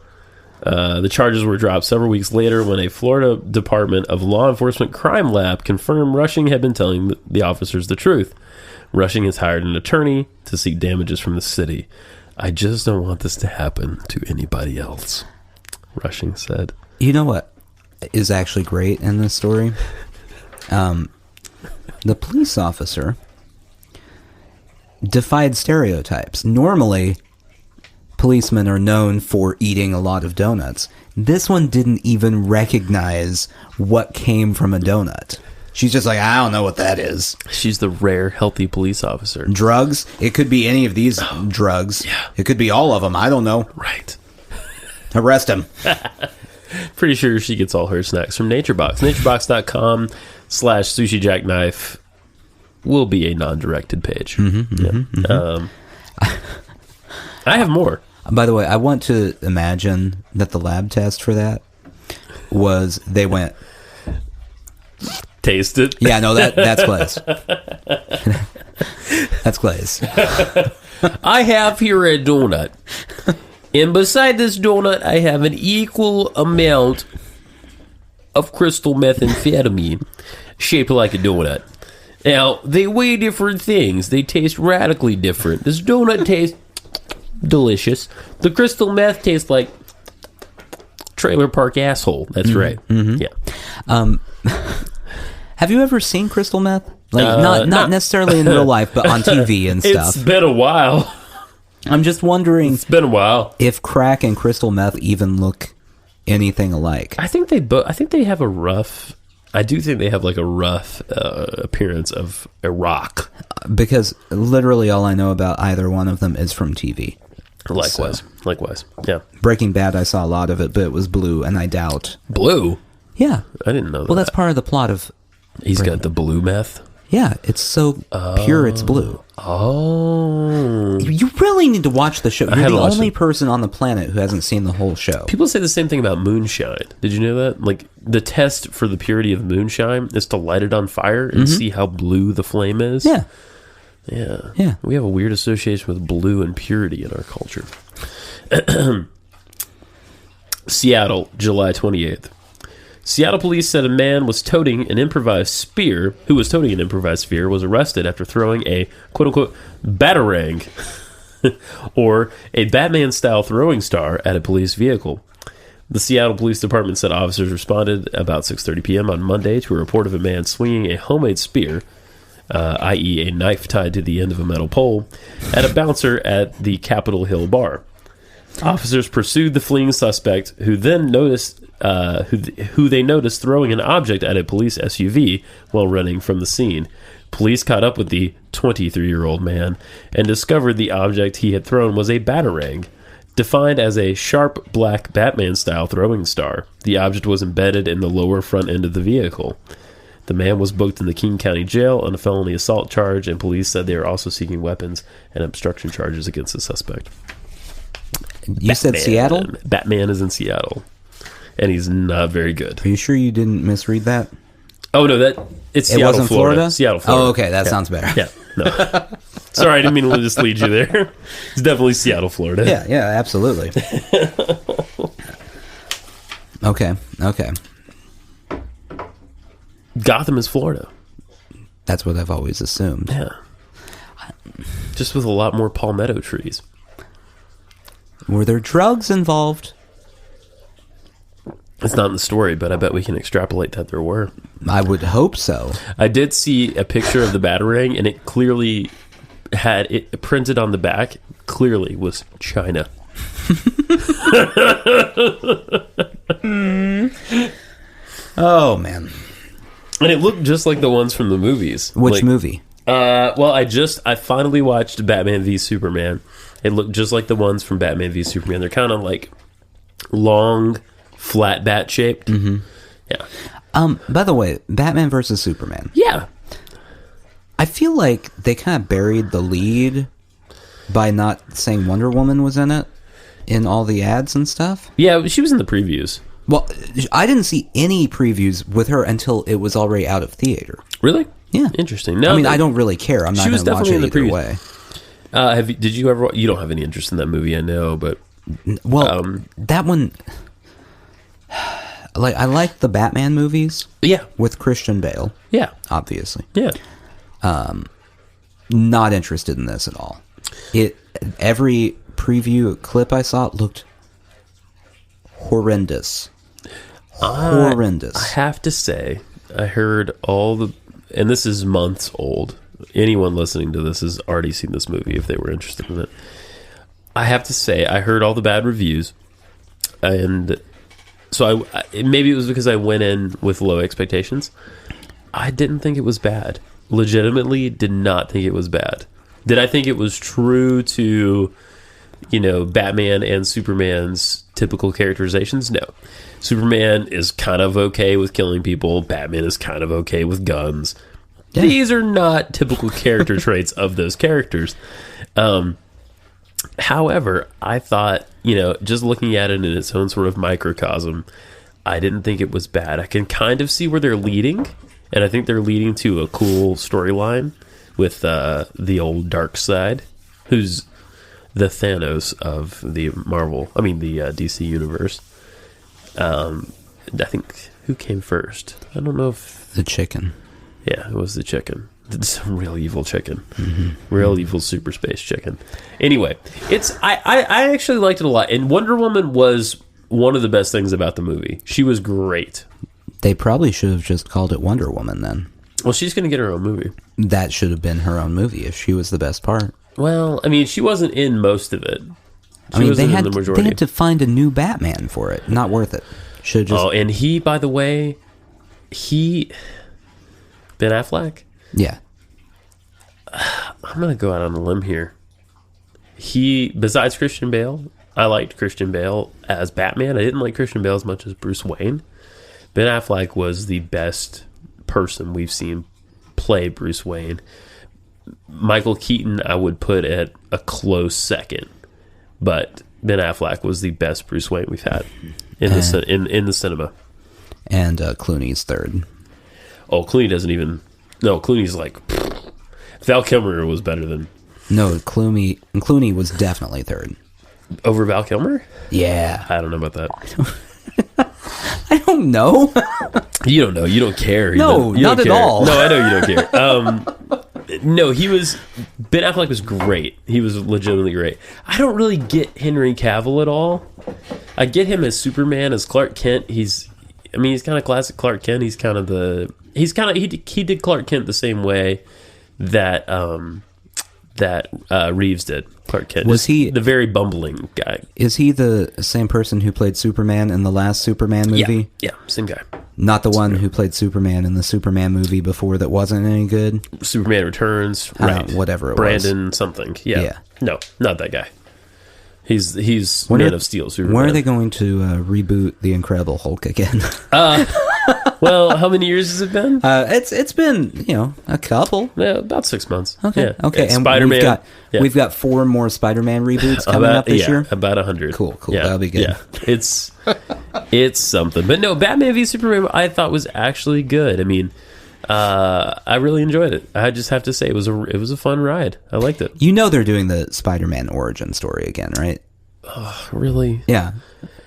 Speaker 2: The charges were dropped several weeks later when a Florida Department of Law Enforcement crime lab confirmed Rushing had been telling the officers the truth. Rushing has hired an attorney to seek damages from the city. I just don't want this to happen to anybody else, Rushing said.
Speaker 1: You know what is actually great in this story? The police officer defied stereotypes. Normally, policemen are known for eating a lot of donuts. This one didn't even recognize what came from a donut. She's just like, I don't know what that is.
Speaker 2: She's the rare, healthy police officer.
Speaker 1: Drugs? It could be any of these drugs.
Speaker 2: Yeah.
Speaker 1: It could be all of them. I don't know.
Speaker 2: Right.
Speaker 1: Arrest him.
Speaker 2: Pretty sure she gets all her snacks from NatureBox. NatureBox.com/Sushi Jackknife will be a non-directed page. I have more.
Speaker 1: By the way, I want to imagine that the lab test for that was they went...
Speaker 2: Taste it.
Speaker 1: Yeah, no, that's Glaze. That's Glaze.
Speaker 2: I have here a donut. And beside this donut, I have an equal amount of crystal methamphetamine shaped like a donut. Now, they weigh different things. They taste radically different. This donut tastes delicious. The crystal meth tastes like trailer park asshole. That's right. Yeah.
Speaker 1: Have you ever seen crystal meth? Like not necessarily in real life, but on TV and stuff.
Speaker 2: It's been a while.
Speaker 1: I'm just wondering.
Speaker 2: It's been a while.
Speaker 1: If crack and crystal meth even look anything alike.
Speaker 2: I think they both. I think they have a rough. I do think they have like a rough appearance of a rock.
Speaker 1: Because literally all I know about either one of them is from TV.
Speaker 2: Likewise. Yeah.
Speaker 1: Breaking Bad, I saw a lot of it, but it was blue, and I doubt.
Speaker 2: Blue?
Speaker 1: Yeah.
Speaker 2: I didn't know that.
Speaker 1: Well, that's part of the plot of...
Speaker 2: He's got the blue meth?
Speaker 1: Yeah, it's so pure it's blue.
Speaker 2: Oh.
Speaker 1: You really need to watch the show. You're the only person on the planet who hasn't seen the whole show.
Speaker 2: People say the same thing about moonshine. Did you know that? Like, the test for the purity of moonshine is to light it on fire and see how blue the flame is.
Speaker 1: Yeah.
Speaker 2: Yeah. We have a weird association with blue and purity in our culture. Seattle, July 28th. Seattle police said a man was toting an improvised spear, was arrested after throwing a quote-unquote batarang, or a Batman-style throwing star at a police vehicle. The Seattle Police Department said officers responded about 6:30 p.m. on Monday to a report of a man swinging a homemade spear, i.e. a knife tied to the end of a metal pole, at a bouncer at the Capitol Hill bar. Officers pursued the fleeing suspect, who then noticed who they noticed throwing an object at a police SUV while running from the scene. Police caught up with the 23-year-old man and discovered the object he had thrown was a batarang, defined as a sharp black Batman-style throwing star. The object was embedded in the lower front end of the vehicle. The man was booked in the King County Jail on a felony assault charge, and police said they are also seeking weapons and obstruction charges against the suspect.
Speaker 1: You said Seattle?
Speaker 2: Batman is in Seattle, and he's not very good.
Speaker 1: Are you sure you didn't misread that?
Speaker 2: Oh, no, it's Seattle,
Speaker 1: wasn't Florida?
Speaker 2: Seattle, Florida.
Speaker 1: Oh, okay, that sounds better.
Speaker 2: Yeah, no. Sorry, I didn't mean to just lead you there. It's definitely Seattle, Florida.
Speaker 1: Yeah, absolutely. Okay.
Speaker 2: Gotham is Florida.
Speaker 1: That's what I've always assumed.
Speaker 2: Yeah. Just with a lot more palmetto trees.
Speaker 1: Were there drugs involved?
Speaker 2: It's not in the story, but I bet we can extrapolate that there were.
Speaker 1: I would hope so.
Speaker 2: I did see a picture of the batarang, and it clearly had it printed on the back. Clearly was China.
Speaker 1: Oh man!
Speaker 2: And it looked just like the ones from the movies.
Speaker 1: Which movie?
Speaker 2: Well, I finally watched Batman v Superman. It looked just like the ones from Batman v Superman. They're kind of like long, flat bat shaped. Mm-hmm. Yeah.
Speaker 1: By the way, Batman versus Superman.
Speaker 2: Yeah.
Speaker 1: I feel like they kind of buried the lead by not saying Wonder Woman was in it in all the ads and stuff.
Speaker 2: Yeah, she was in the previews.
Speaker 1: Well, I didn't see any previews with her until it was already out of theater.
Speaker 2: Really?
Speaker 1: Yeah.
Speaker 2: Interesting. No,
Speaker 1: I mean, I don't really care. I'm not going to watch it either way.
Speaker 2: Did you ever? You don't have any interest in that movie, I know, but
Speaker 1: that one. Like, I like the Batman movies.
Speaker 2: Yeah,
Speaker 1: with Christian Bale.
Speaker 2: Yeah,
Speaker 1: obviously.
Speaker 2: Yeah.
Speaker 1: Not interested in this at all. Every preview clip I saw looked horrendous. Horrendous.
Speaker 2: I have to say, I heard and this is months old. anyone listening to this has already seen this movie if they were interested in it. I have to say, I heard all the bad reviews, and so maybe it was because I went in with low expectations. I didn't think it was bad. Legitimately did not think it was bad. Did I think it was true to, Batman and Superman's typical characterizations? No. Superman is kind of okay with killing people. Batman is kind of okay with guns. Yeah. These are not typical character traits of those characters. However, I thought, just looking at it in its own sort of microcosm, I didn't think it was bad. I can kind of see where they're leading, and I think they're leading to a cool storyline with the old Darkseid, who's the Thanos of the DC universe. I think, who came first? I don't know if...
Speaker 1: The chicken.
Speaker 2: Yeah, it was the chicken. Some real evil chicken. Mm-hmm. Real evil super space chicken. Anyway, I actually liked it a lot. And Wonder Woman was one of the best things about the movie. She was great.
Speaker 1: They probably should have just called it Wonder Woman then.
Speaker 2: Well, she's going to get her own movie.
Speaker 1: That should have been her own movie if she was the best part.
Speaker 2: Well, she wasn't in most of it.
Speaker 1: They had to find a new Batman for it. Not worth it. Should just...
Speaker 2: Oh, and he, by the way, Ben Affleck?
Speaker 1: Yeah.
Speaker 2: I'm going to go out on a limb here. Besides Christian Bale, I liked Christian Bale as Batman. I didn't like Christian Bale as much as Bruce Wayne. Ben Affleck was the best person we've seen play Bruce Wayne. Michael Keaton, I would put at a close second. But Ben Affleck was the best Bruce Wayne we've had in the cinema.
Speaker 1: And Clooney's third.
Speaker 2: Oh, Clooney doesn't even... No, Clooney's like... Val Kilmer was better than...
Speaker 1: No, Clooney was definitely third.
Speaker 2: Over Val Kilmer?
Speaker 1: Yeah.
Speaker 2: I don't know about that.
Speaker 1: I don't know.
Speaker 2: You don't know. You don't care.
Speaker 1: No, not at all.
Speaker 2: No, I know you don't care. No, Ben Affleck was great. He was legitimately great. I don't really get Henry Cavill at all. I get him as Superman, as Clark Kent. He's kind of classic Clark Kent. He did Clark Kent the same way that Reeves did Clark Kent.
Speaker 1: Was he
Speaker 2: the very bumbling guy?
Speaker 1: Is he the same person who played Superman in the last Superman movie?
Speaker 2: Yeah, same guy.
Speaker 1: Not the one who played Superman in the Superman movie before that wasn't any good?
Speaker 2: Superman Returns, right.
Speaker 1: Whatever it
Speaker 2: Brandon was. Something, yeah. No, not that guy. He's Man of Steel, Superman.
Speaker 1: When are they going to reboot The Incredible Hulk again?
Speaker 2: Well, how many years has it been?
Speaker 1: It's been, a couple.
Speaker 2: Yeah, about 6 months.
Speaker 1: Okay,
Speaker 2: yeah.
Speaker 1: okay. And
Speaker 2: Spider-Man.
Speaker 1: We've got 4 more Spider-Man reboots coming up this year?
Speaker 2: About 100.
Speaker 1: Cool.
Speaker 2: Yeah,
Speaker 1: that'll be good.
Speaker 2: Yeah, it's something. But no, Batman v Superman I thought was actually good. I really enjoyed it. I just have to say it was a fun ride. I liked it.
Speaker 1: They're doing the Spider-Man origin story again, right?
Speaker 2: Oh, really?
Speaker 1: Yeah.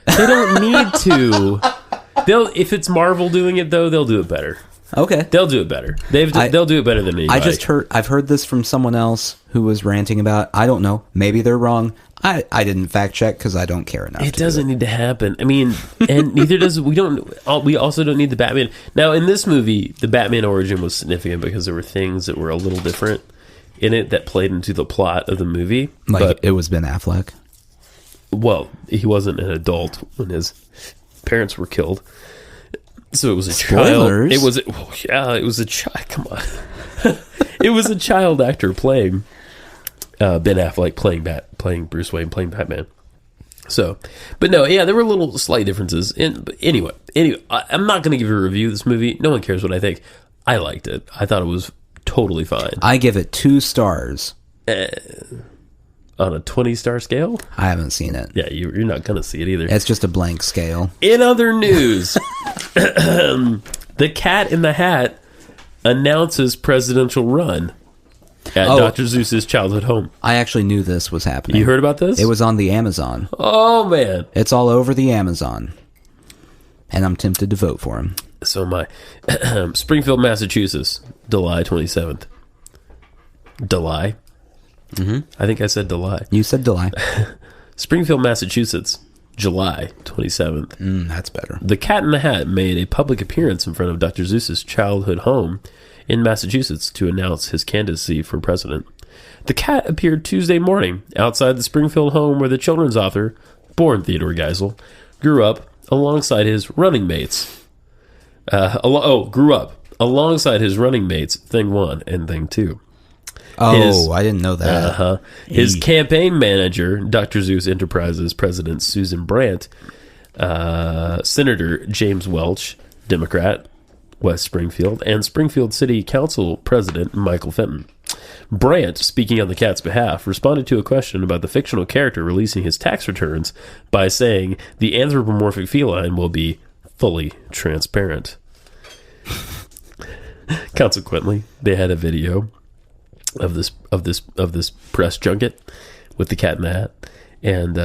Speaker 2: They don't need to. If it's Marvel doing it though, they'll do it better.
Speaker 1: Okay.
Speaker 2: They'll do it better. They'll do it better than anybody.
Speaker 1: I've heard this from someone else who was ranting about, I don't know, maybe they're wrong. I didn't fact check because I don't care enough.
Speaker 2: It doesn't need to happen. And neither does we also don't need the Batman. Now in this movie, the Batman origin was significant because there were things that were a little different in it that played into the plot of the movie.
Speaker 1: Like it was Ben Affleck.
Speaker 2: Well, he wasn't an adult when his parents were killed. So it was a
Speaker 1: Spoilers.
Speaker 2: child. It was a child. Come on. It was a child actor playing Ben Affleck playing Bruce Wayne, playing Batman. So, but no, yeah, there were little slight differences. But anyway, I'm not going to give you a review of this movie. No one cares what I think. I liked it. I thought it was totally fine.
Speaker 1: I give it 2 stars.
Speaker 2: On a 20-star scale?
Speaker 1: I haven't seen it.
Speaker 2: Yeah, you're not going to see it either.
Speaker 1: It's just a blank scale.
Speaker 2: In other news, the Cat in the Hat announces presidential run at Dr. Seuss's childhood home.
Speaker 1: I actually knew this was happening.
Speaker 2: You heard about this?
Speaker 1: It was on the Amazon.
Speaker 2: Oh, man.
Speaker 1: It's all over the Amazon. And I'm tempted to vote for him.
Speaker 2: So am I. Springfield, Massachusetts, July 27th.
Speaker 1: Mm-hmm.
Speaker 2: I think I said July.
Speaker 1: You said July.
Speaker 2: Springfield, Massachusetts, July 27th.
Speaker 1: That's better.
Speaker 2: The Cat in the Hat made a public appearance in front of Dr. Seuss's childhood home in Massachusetts to announce his candidacy for president. The cat appeared Tuesday morning outside the Springfield home where the children's author, born Theodore Geisel, grew up alongside his running mates. Alongside his running mates, Thing 1 and Thing 2.
Speaker 1: I didn't know that.
Speaker 2: His campaign manager, Dr. Seuss Enterprises President Susan Brandt, Senator James Welch, Democrat, West Springfield, and Springfield City Council President Michael Fenton. Brandt, speaking on the cat's behalf, responded to a question about the fictional character releasing his tax returns by saying the anthropomorphic feline will be fully transparent. Consequently, they had a video of this press junket with the Cat in the Hat, and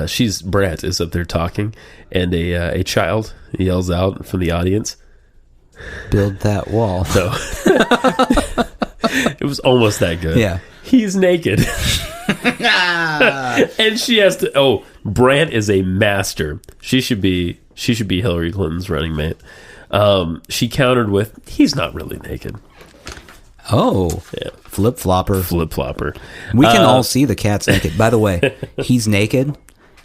Speaker 2: Brandt is up there talking, and a child yells out from the audience,
Speaker 1: "Build that wall."
Speaker 2: No. It was almost that good.
Speaker 1: Yeah.
Speaker 2: He's naked. And she has to Brandt is a master. She should be Hillary Clinton's running mate. She countered with, he's not really naked.
Speaker 1: Oh, yeah. Flip-flopper.
Speaker 2: We
Speaker 1: can all see the cat's naked. By the way, he's naked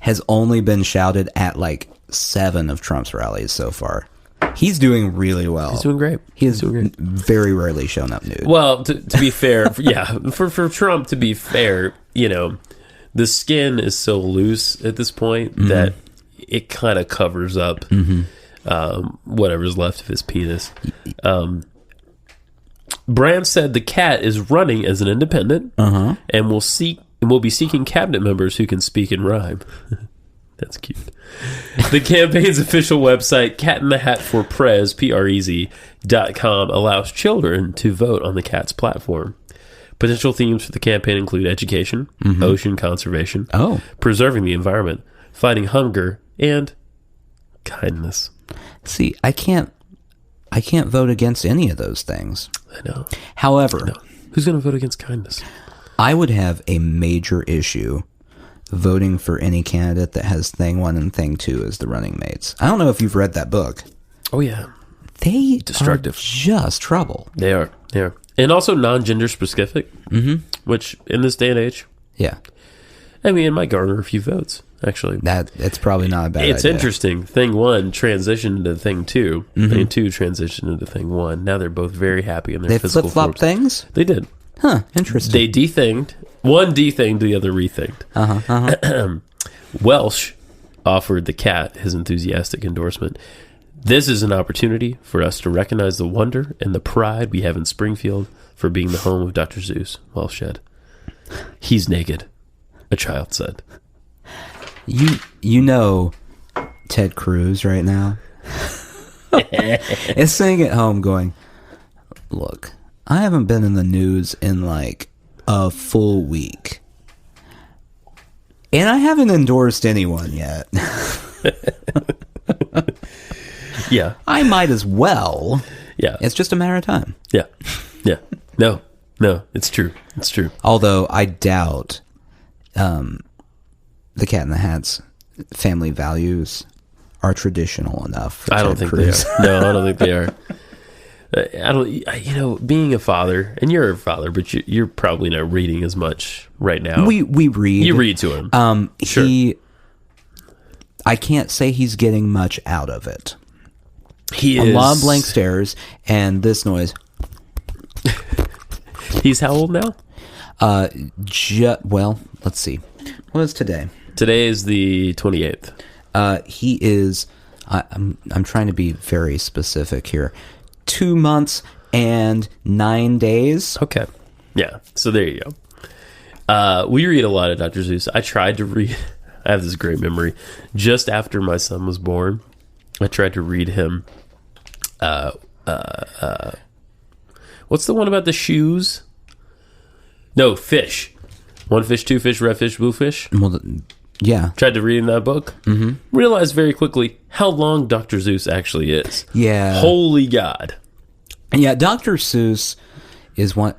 Speaker 1: has only been shouted at like 7 of Trump's rallies so far. He's doing really well.
Speaker 2: He's doing great.
Speaker 1: He has very rarely shown up nude.
Speaker 2: Well, to be fair, for Trump, to be fair, the skin is so loose at this point that it kind of covers up whatever's left of his penis. Brandt said the cat is running as an independent and will be seeking cabinet members who can speak and rhyme. That's cute. The campaign's official website, catinthehatforprez, PREZ.com, allows children to vote on the cat's platform. Potential themes for the campaign include education, ocean conservation, preserving the environment, fighting hunger, and kindness.
Speaker 1: See, I can't vote against any of those things.
Speaker 2: I know.
Speaker 1: However,
Speaker 2: who's going to vote against kindness?
Speaker 1: I would have a major issue voting for any candidate that has Thing 1 and Thing 2 as the running mates. I don't know if you've read that book.
Speaker 2: Oh, yeah.
Speaker 1: They destructive. Are just trouble.
Speaker 2: They are. And also non-gender specific, which in this day and age, I mean, it might garner a few votes, actually.
Speaker 1: It's probably not a bad idea.
Speaker 2: It's interesting. Thing 1 transitioned into Thing 2. Thing 2 transitioned into Thing 1. Now they're both very happy in their physical forms. They flip-flop
Speaker 1: things?
Speaker 2: They did.
Speaker 1: Huh, interesting.
Speaker 2: They de-thinged. One de-thinged, the other re-thinged. Welsh offered the cat his enthusiastic endorsement. This is an opportunity for us to recognize the wonder and the pride we have in Springfield for being the home of Dr. Seuss, Welsh said. He's naked, a child said.
Speaker 1: You know Ted Cruz right now is sitting at home going, look, I haven't been in the news in like a full week. And I haven't endorsed anyone yet.
Speaker 2: Yeah.
Speaker 1: I might as well.
Speaker 2: Yeah.
Speaker 1: It's just a matter of time.
Speaker 2: Yeah. No, it's true.
Speaker 1: Although I doubt the Cat in the Hat's family values are traditional enough.
Speaker 2: I don't think they are. No, I don't think they are. Being a father, and you're a father, but you're probably not reading as much right now.
Speaker 1: We read.
Speaker 2: You read to him.
Speaker 1: Sure. I can't say he's getting much out of it.
Speaker 2: He
Speaker 1: a
Speaker 2: is.
Speaker 1: lot of blank stares and this noise.
Speaker 2: He's how old now?
Speaker 1: Well, let's see. What is today?
Speaker 2: Today is the 28th.
Speaker 1: He is. I'm trying to be very specific here. 2 months and 9 days.
Speaker 2: Okay. Yeah. So there you go. We read a lot of Dr. Seuss. I tried to read. I have this great memory. Just after my son was born, I tried to read him. What's the one about the shoes? No, fish. One fish, two fish, red fish, blue fish.
Speaker 1: Well, yeah.
Speaker 2: Tried to read in that book. Realized very quickly how long Dr. Seuss actually is.
Speaker 1: Yeah.
Speaker 2: Holy God.
Speaker 1: Yeah, Dr. Seuss is one.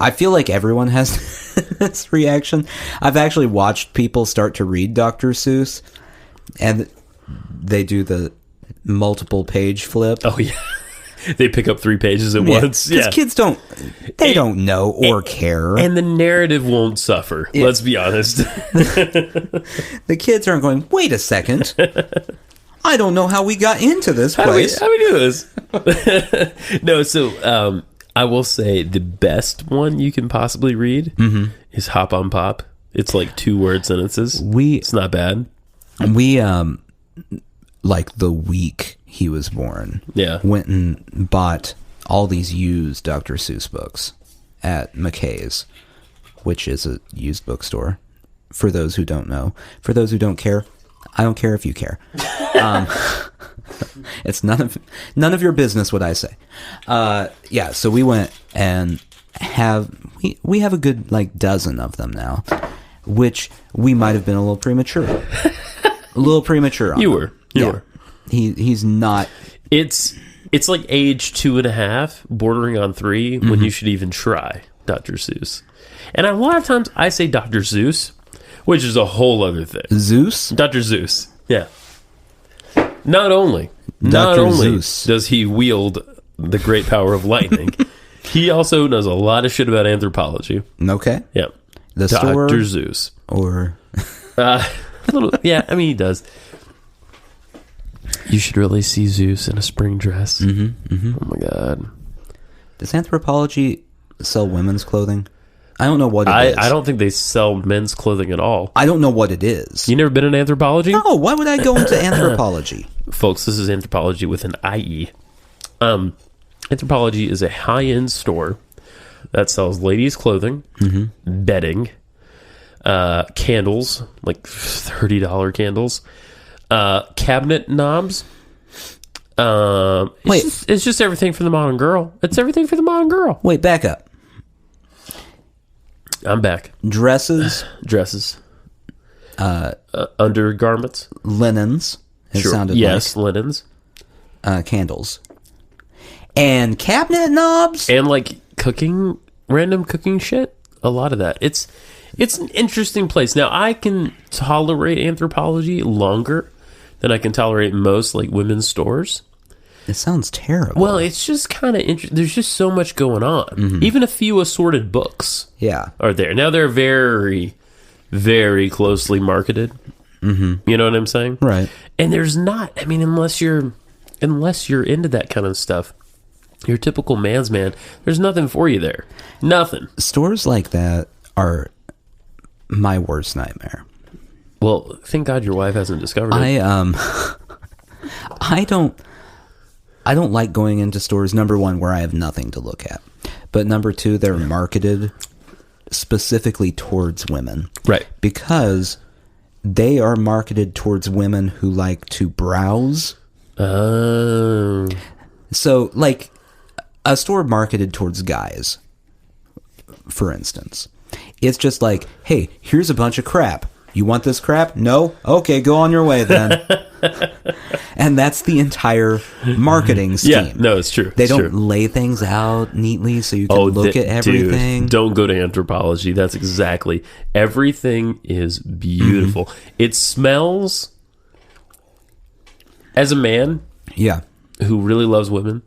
Speaker 1: I feel like everyone has this reaction. I've actually watched people start to read Dr. Seuss, and they do the multiple page flip.
Speaker 2: Oh, yeah. They pick up 3 pages at once.
Speaker 1: Because kids don't know or care.
Speaker 2: And the narrative won't suffer. Let's be honest.
Speaker 1: The kids aren't going, wait a second. I don't know how we got into this place.
Speaker 2: How do we do this? No, so I will say the best one you can possibly read is Hop on Pop. It's like 2-word sentences. It's not bad.
Speaker 1: We, like the week he was born, went and bought all these used Dr. Seuss books at McKay's, which is a used bookstore. For those who don't know, for those who don't care, I don't care if you care. It's none of your business what I say. So we went and we have a good like dozen of them now, which we might have been a little premature. On.
Speaker 2: You were.
Speaker 1: He's not.
Speaker 2: It's like age 2.5, bordering on 3, when you should even try Dr. Seuss. And a lot of times I say Dr. Seuss, which is a whole other thing.
Speaker 1: Zeus?
Speaker 2: Dr. Seuss, yeah. Not only
Speaker 1: Zeus.
Speaker 2: does he wield the great power of lightning, he also knows a lot of shit about anthropology.
Speaker 1: Okay.
Speaker 2: Yeah.
Speaker 1: The
Speaker 2: Dr.
Speaker 1: store
Speaker 2: Zeus.
Speaker 1: or
Speaker 2: He does. You should really see Zeus in a spring dress. Oh my God.
Speaker 1: Does anthropology sell women's clothing? I don't know what it is.
Speaker 2: I don't think they sell men's clothing at all.
Speaker 1: I don't know what it is.
Speaker 2: You never been in anthropology?
Speaker 1: No, why would I go into anthropology?
Speaker 2: Folks, this is anthropology with an IE. Anthropology is a high-end store that sells ladies' clothing, bedding, candles, like $30 candles, cabinet knobs. It's just everything for the modern girl. It's everything for the modern girl.
Speaker 1: Wait, back up.
Speaker 2: I'm back.
Speaker 1: Dresses.
Speaker 2: Undergarments.
Speaker 1: Linens. It sounded
Speaker 2: yes, linens.
Speaker 1: Candles. And cabinet knobs.
Speaker 2: And like random cooking shit. A lot of that. It's an interesting place. Now, I can tolerate anthropology longer than I can tolerate most like women's stores.
Speaker 1: It sounds terrible.
Speaker 2: Well, it's just kind of interesting. There's just so much going on. Even a few assorted books are there. Now, they're very, very closely marketed. You know what I'm saying?
Speaker 1: Right.
Speaker 2: And there's not, I mean, unless you're into that kind of stuff, your typical man's man, there's nothing for you there. Nothing.
Speaker 1: Stores like that are my worst nightmare.
Speaker 2: Well, thank God your wife hasn't discovered it.
Speaker 1: I don't like going into stores, number one, where I have nothing to look at. But number two, they're marketed specifically towards women.
Speaker 2: Right.
Speaker 1: Because they are marketed towards women who like to browse.
Speaker 2: Oh.
Speaker 1: So, like, a store marketed towards guys, for instance. It's just like, hey, here's a bunch of crap. You want this crap? No? Okay, go on your way then. And that's the entire marketing scheme.
Speaker 2: Yeah, no, it's true.
Speaker 1: They don't lay things out neatly so you can look at everything.
Speaker 2: Dude, don't go to anthropology. That's exactly. Everything is beautiful. It smells, as a man who really loves women,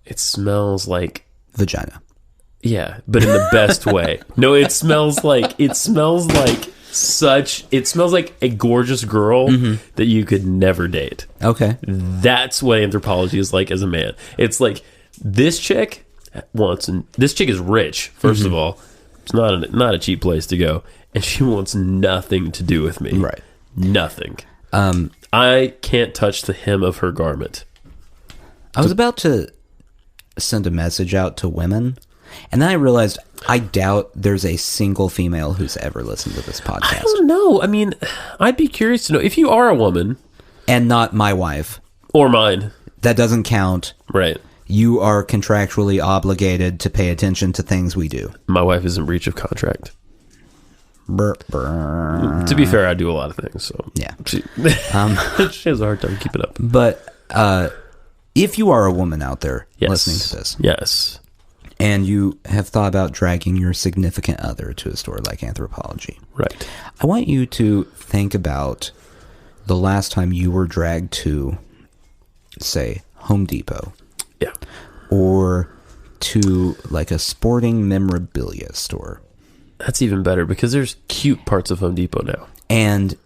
Speaker 2: it smells like
Speaker 1: vagina.
Speaker 2: Yeah, but in the best way. No, it smells like a gorgeous girl that you could never date.
Speaker 1: Okay.
Speaker 2: That's what anthropology is like as a man. It's like this chick is rich, first of all. It's not a cheap place to go, and she wants nothing to do with me.
Speaker 1: Right.
Speaker 2: Nothing. I can't touch the hem of her garment.
Speaker 1: I was about to send a message out to women, and then I realized I doubt there's a single female who's ever listened to this podcast.
Speaker 2: I don't know. I mean, I'd be curious to know if you are a woman.
Speaker 1: And not my wife.
Speaker 2: Or mine.
Speaker 1: That doesn't count.
Speaker 2: Right.
Speaker 1: You are contractually obligated to pay attention to things we do.
Speaker 2: My wife is in breach of contract.
Speaker 1: Burr, burr.
Speaker 2: To be fair, I do a lot of things. So
Speaker 1: yeah.
Speaker 2: She has a hard time keeping up.
Speaker 1: But if you are a woman out there listening to this.
Speaker 2: Yes.
Speaker 1: And you have thought about dragging your significant other to a store like Anthropology.
Speaker 2: Right.
Speaker 1: I want you to think about the last time you were dragged to, say, Home Depot.
Speaker 2: Yeah.
Speaker 1: Or to like a sporting memorabilia store.
Speaker 2: That's even better because there's cute parts of Home Depot now.
Speaker 1: And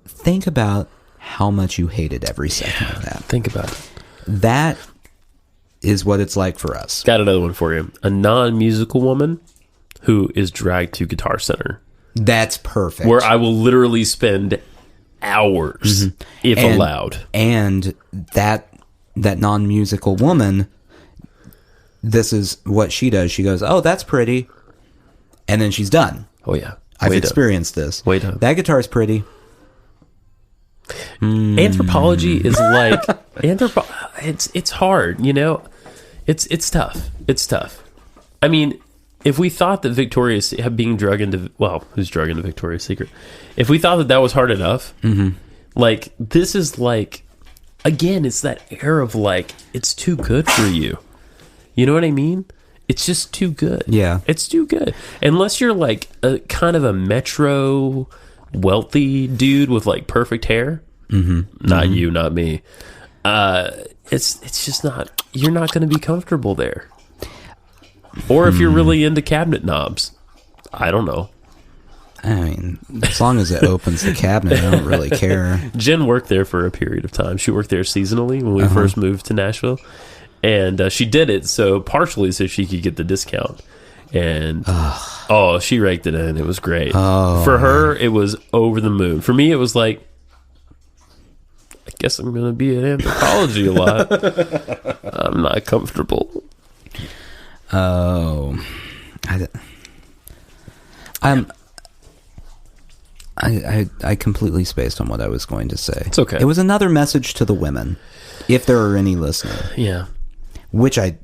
Speaker 1: think about how much you hated every second of that.
Speaker 2: Think about it.
Speaker 1: That is what it's like for us.
Speaker 2: Got another one for you. A non-musical woman who is dragged to Guitar Center.
Speaker 1: That's perfect.
Speaker 2: Where I will literally spend hours, if allowed.
Speaker 1: And that non-musical woman, this is what she does. She goes, "Oh, that's pretty," and then she's done.
Speaker 2: Oh yeah,
Speaker 1: I've experienced this.
Speaker 2: Wait up.
Speaker 1: That guitar's pretty.
Speaker 2: Anthropology is like it's hard, you know. It's tough. It's tough. I mean, if we thought that Victoria's being drug into, well, who's drug into Victoria's Secret? If we thought that was hard enough, like this is like, again, it's that air of like it's too good for you. You know what I mean? It's just too good.
Speaker 1: Yeah,
Speaker 2: it's too good. Unless you're like a kind of a metro wealthy dude with like perfect hair. Not you, not me. It's just not. You're not going to be comfortable there. Or if you're really into cabinet knobs, I don't know.
Speaker 1: I mean, as long as it opens the cabinet, I don't really care.
Speaker 2: Jen worked there for a period of time. She worked there seasonally when we first moved to Nashville, and she did it partially so she could get the discount. And she raked it in. It was great. For her, it was over the moon. For me, it was like, I guess I'm going to be in anthropology a lot. I'm not comfortable.
Speaker 1: Oh, I completely spaced on what I was going to say.
Speaker 2: It's okay.
Speaker 1: It was another message to the women, if there are any listening.
Speaker 2: Yeah,
Speaker 1: which I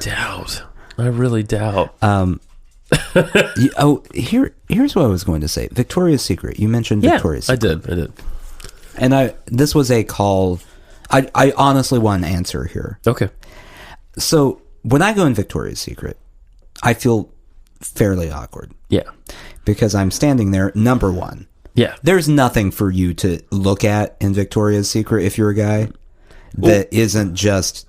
Speaker 2: doubt. I really doubt.
Speaker 1: Here's what I was going to say. Victoria's Secret. You mentioned Victoria's Secret.
Speaker 2: I did.
Speaker 1: And this was a call. I honestly want an answer here.
Speaker 2: Okay.
Speaker 1: So when I go in Victoria's Secret, I feel fairly awkward.
Speaker 2: Yeah.
Speaker 1: Because I'm standing there, number one.
Speaker 2: Yeah.
Speaker 1: There's nothing for you to look at in Victoria's Secret if you're a guy that isn't just,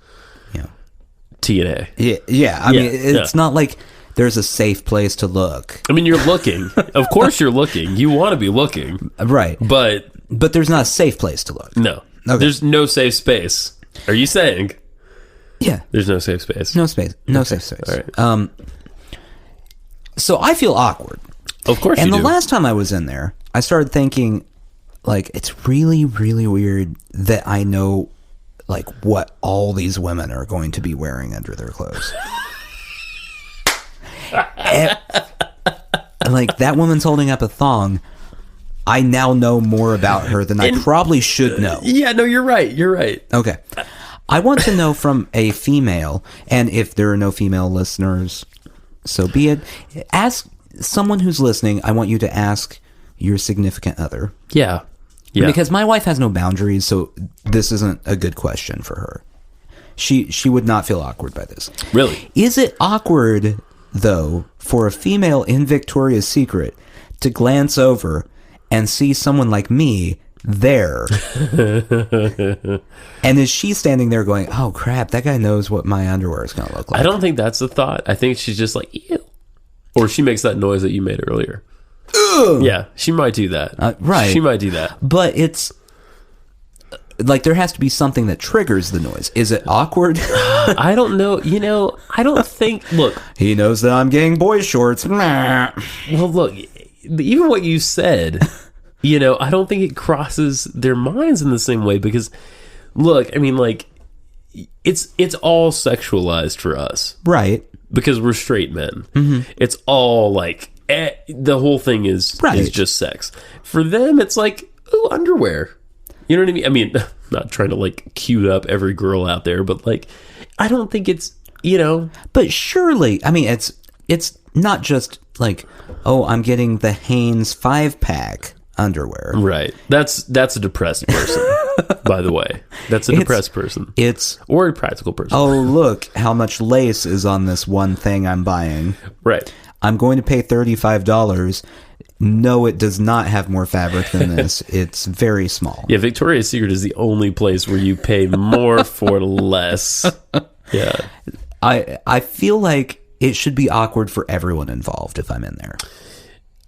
Speaker 2: TNA.
Speaker 1: Yeah. I mean, it's not like there's a safe place to look.
Speaker 2: I mean, you're looking. Of course you're looking. You want to be looking.
Speaker 1: Right.
Speaker 2: But
Speaker 1: there's not a safe place to look.
Speaker 2: No.
Speaker 1: Okay.
Speaker 2: There's no safe space. Are you saying?
Speaker 1: Yeah.
Speaker 2: There's no safe space.
Speaker 1: No space. No safe space.
Speaker 2: All right.
Speaker 1: So I feel awkward.
Speaker 2: Of course you do.
Speaker 1: And the last time I was in there, I started thinking, like, it's really, really weird that I know, like, what all these women are going to be wearing under their clothes. Like, that woman's holding up a thong. I now know more about her than I probably should know.
Speaker 2: Yeah, no, you're right. You're right.
Speaker 1: Okay. I want to know from a female, and if there are no female listeners, so be it. Ask someone who's listening. I want you to ask your significant other.
Speaker 2: Yeah. Yeah.
Speaker 1: Because my wife has no boundaries, so this isn't a good question for her. She would not feel awkward by this.
Speaker 2: Really?
Speaker 1: Is it awkward, though, for a female in Victoria's Secret to glance over and see someone like me there? And is she standing there going, oh, crap, that guy knows what my underwear is going to look like?
Speaker 2: I don't think that's the thought. I think she's just like, ew. Or she makes that noise that you made earlier.
Speaker 1: Ugh.
Speaker 2: Yeah, she might do that.
Speaker 1: Right.
Speaker 2: She might do that.
Speaker 1: But it's like there has to be something that triggers the noise. Is it awkward?
Speaker 2: I don't know. I don't think... Look.
Speaker 1: He knows that I'm getting boy shorts.
Speaker 2: Well, look, even what you said, I don't think it crosses their minds in the same way because, look, I mean, like, it's all sexualized for us.
Speaker 1: Right.
Speaker 2: Because we're straight men. Mm-hmm. It's all like... the whole thing is just sex. For them, it's like, ooh, underwear. You know what I mean? I mean, not trying to like cue up every girl out there, but like, I don't think it's,
Speaker 1: But surely, I mean, it's not just like, oh, I'm getting the Hanes 5-pack underwear.
Speaker 2: Right. That's a depressed person, by the way. That's a depressed person. Or a practical person.
Speaker 1: Oh, look how much lace is on this one thing I'm buying.
Speaker 2: Right.
Speaker 1: I'm going to pay $35 No, it does not have more fabric than this. It's very small.
Speaker 2: Yeah, Victoria's Secret is the only place where you pay more for less. Yeah.
Speaker 1: I feel like it should be awkward for everyone involved if I'm in there.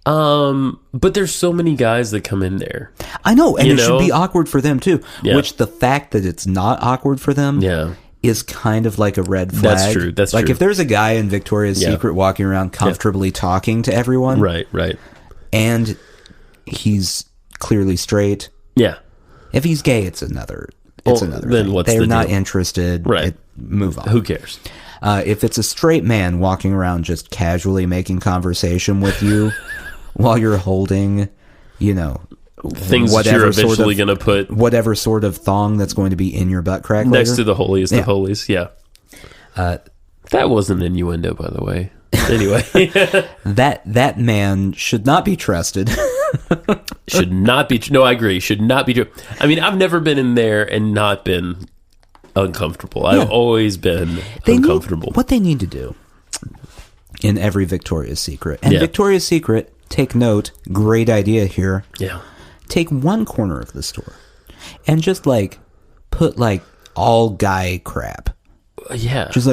Speaker 2: But there's so many guys that come in there.
Speaker 1: I know, and it should be awkward for them too.
Speaker 2: Yeah.
Speaker 1: Which the fact that it's not awkward for them is kind of like a red flag.
Speaker 2: That's true. That's
Speaker 1: like
Speaker 2: true.
Speaker 1: if there's a guy in Victoria's Secret walking around comfortably talking to everyone.
Speaker 2: Right.
Speaker 1: And he's clearly straight.
Speaker 2: Yeah.
Speaker 1: If he's gay, it's another
Speaker 2: Then
Speaker 1: thing.
Speaker 2: what's
Speaker 1: They're
Speaker 2: the
Speaker 1: not
Speaker 2: deal?
Speaker 1: interested.
Speaker 2: Right.
Speaker 1: Move on.
Speaker 2: Who cares?
Speaker 1: If it's a straight man walking around just casually making conversation with you while you're holding,
Speaker 2: things that you're eventually going to put
Speaker 1: whatever sort of thong that's going to be in your butt crack
Speaker 2: next
Speaker 1: later.
Speaker 2: to the holiest of holies. Yeah. That wasn't innuendo, by the way. Anyway,
Speaker 1: that man should not be trusted.
Speaker 2: Should not be. No, I agree. Should not be. I mean, I've never been in there and not been uncomfortable. I've always been uncomfortable.
Speaker 1: What they need to do in every Victoria's Secret, and Victoria's Secret, take note, great idea here.
Speaker 2: Yeah.
Speaker 1: Take one corner of the store and just put all guy crap.
Speaker 2: Yeah.
Speaker 1: Just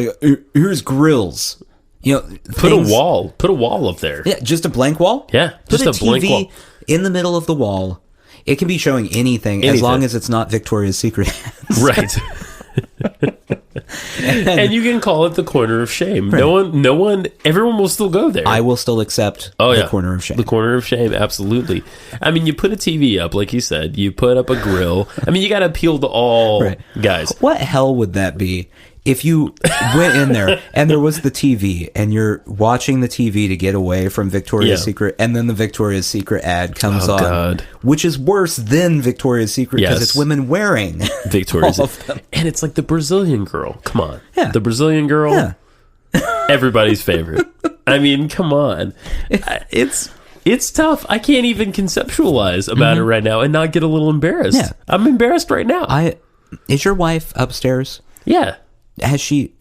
Speaker 1: here's grills.
Speaker 2: Put a wall up there.
Speaker 1: Yeah, just a blank wall.
Speaker 2: Yeah,
Speaker 1: put
Speaker 2: just
Speaker 1: a
Speaker 2: a blank
Speaker 1: TV
Speaker 2: wall
Speaker 1: in the middle of the wall. It can be showing anything as long as it's not Victoria's Secret.
Speaker 2: Right. And you can call it the corner of shame. Right. No one, everyone will still go there.
Speaker 1: I will still accept the corner of shame.
Speaker 2: The corner of shame, absolutely. I mean, you put a TV up, like you said. You put up a grill. I mean, you got to appeal to all guys.
Speaker 1: What hell would that be if you went in there and there was the TV and you're watching the TV to get away from Victoria's Secret, and then the Victoria's Secret ad comes on,
Speaker 2: God.
Speaker 1: Which is worse than Victoria's Secret because it's women wearing
Speaker 2: Victoria's
Speaker 1: all of them.
Speaker 2: And it's like the Brazilian girl. Come on.
Speaker 1: Yeah.
Speaker 2: The Brazilian girl, everybody's favorite. I mean, come on. It's tough. I can't even conceptualize about it right now and not get a little embarrassed.
Speaker 1: Yeah.
Speaker 2: I'm embarrassed right now.
Speaker 1: Is your wife upstairs?
Speaker 2: Yeah.
Speaker 1: Has she?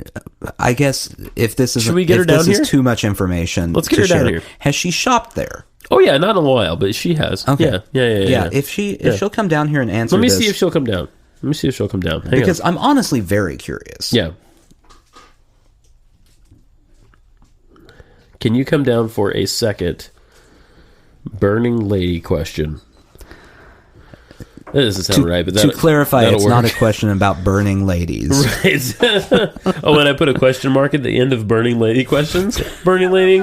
Speaker 1: I guess if this is too much information,
Speaker 2: let's get her down here.
Speaker 1: Has she shopped there?
Speaker 2: Oh yeah, not in a while, but she has.
Speaker 1: Okay.
Speaker 2: Yeah.
Speaker 1: If she'll come down here and answer,
Speaker 2: let me see if she'll come down. Hang on.
Speaker 1: I'm honestly very curious.
Speaker 2: Yeah. Can you come down for a second? Burning lady question. That doesn't sound right, but
Speaker 1: to clarify, it's not a question about burning ladies.
Speaker 2: Right. Oh, and I put a question mark at the end of burning lady questions. Burning lady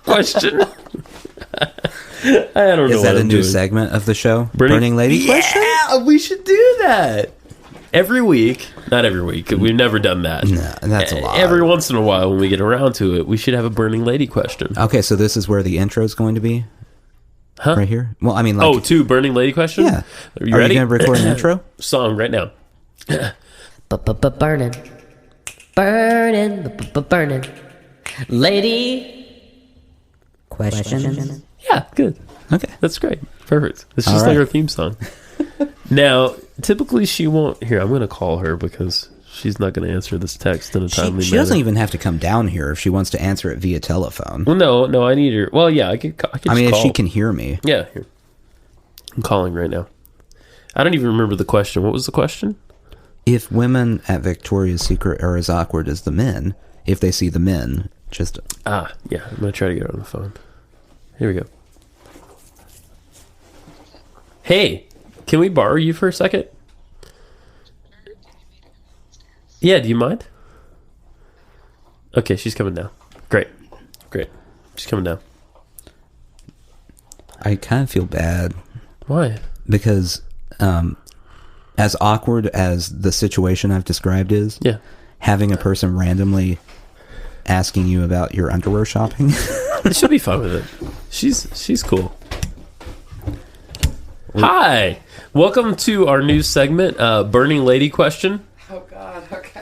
Speaker 2: question. I don't know.
Speaker 1: Is that a new segment of the show? Burning lady question?
Speaker 2: Yeah, we should do that. Every week. Not every week. We've never done that.
Speaker 1: No, that's a lot.
Speaker 2: Every once in a while when we get around to it, we should have a burning lady question.
Speaker 1: Okay, so this is where the intro is going to be?
Speaker 2: Huh?
Speaker 1: Right here? Well, I mean,
Speaker 2: two burning lady questions?
Speaker 1: Yeah.
Speaker 2: Are you ready?
Speaker 1: Going to record an intro?
Speaker 2: Song right now.
Speaker 3: Burning. Burning. Lady. Question.
Speaker 2: Yeah, good.
Speaker 1: Okay.
Speaker 2: That's great. Perfect. It's just like our theme song. Now, typically she won't... Here, I'm going to call her because she's not going to answer this text in a timely manner.
Speaker 1: She doesn't even have to come down here if she wants to answer it via telephone.
Speaker 2: Well, no, I need her. Well, yeah, I could
Speaker 1: if she can hear me.
Speaker 2: Yeah, here. I'm calling right now. I don't even remember the question. What was the question?
Speaker 1: If women at Victoria's Secret are as awkward as the men, if they see the men, just...
Speaker 2: Yeah, I'm going to try to get her on the phone. Here we go. Hey, can we borrow you for a second? Yeah, do you mind? Okay, she's coming down. Great. She's coming down.
Speaker 1: I kind of feel bad.
Speaker 2: Why?
Speaker 1: Because as awkward as the situation I've described is, having a person randomly asking you about your underwear shopping...
Speaker 2: She'll be fine with it. She's cool. Hi! Welcome to our new segment, Burning Lady Question.
Speaker 5: Oh, God, okay.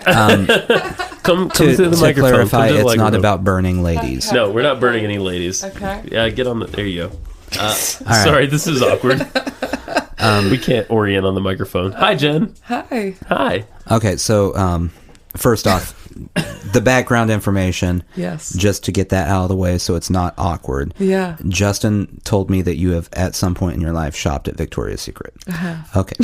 Speaker 2: Come to the microphone.
Speaker 1: To clarify, it's not about burning ladies.
Speaker 5: Okay.
Speaker 2: No, we're not burning any ladies.
Speaker 5: Okay.
Speaker 2: Yeah, get on the... There you go.
Speaker 1: Right.
Speaker 2: Sorry, this is awkward. We can't orient on the microphone. Hi, Jen.
Speaker 5: Hi.
Speaker 2: Hi.
Speaker 1: Okay, so first off, the background information.
Speaker 5: Yes.
Speaker 1: Just to get that out of the way so it's not awkward.
Speaker 5: Yeah.
Speaker 1: Justin told me that you have at some point in your life shopped at Victoria's Secret. Okay.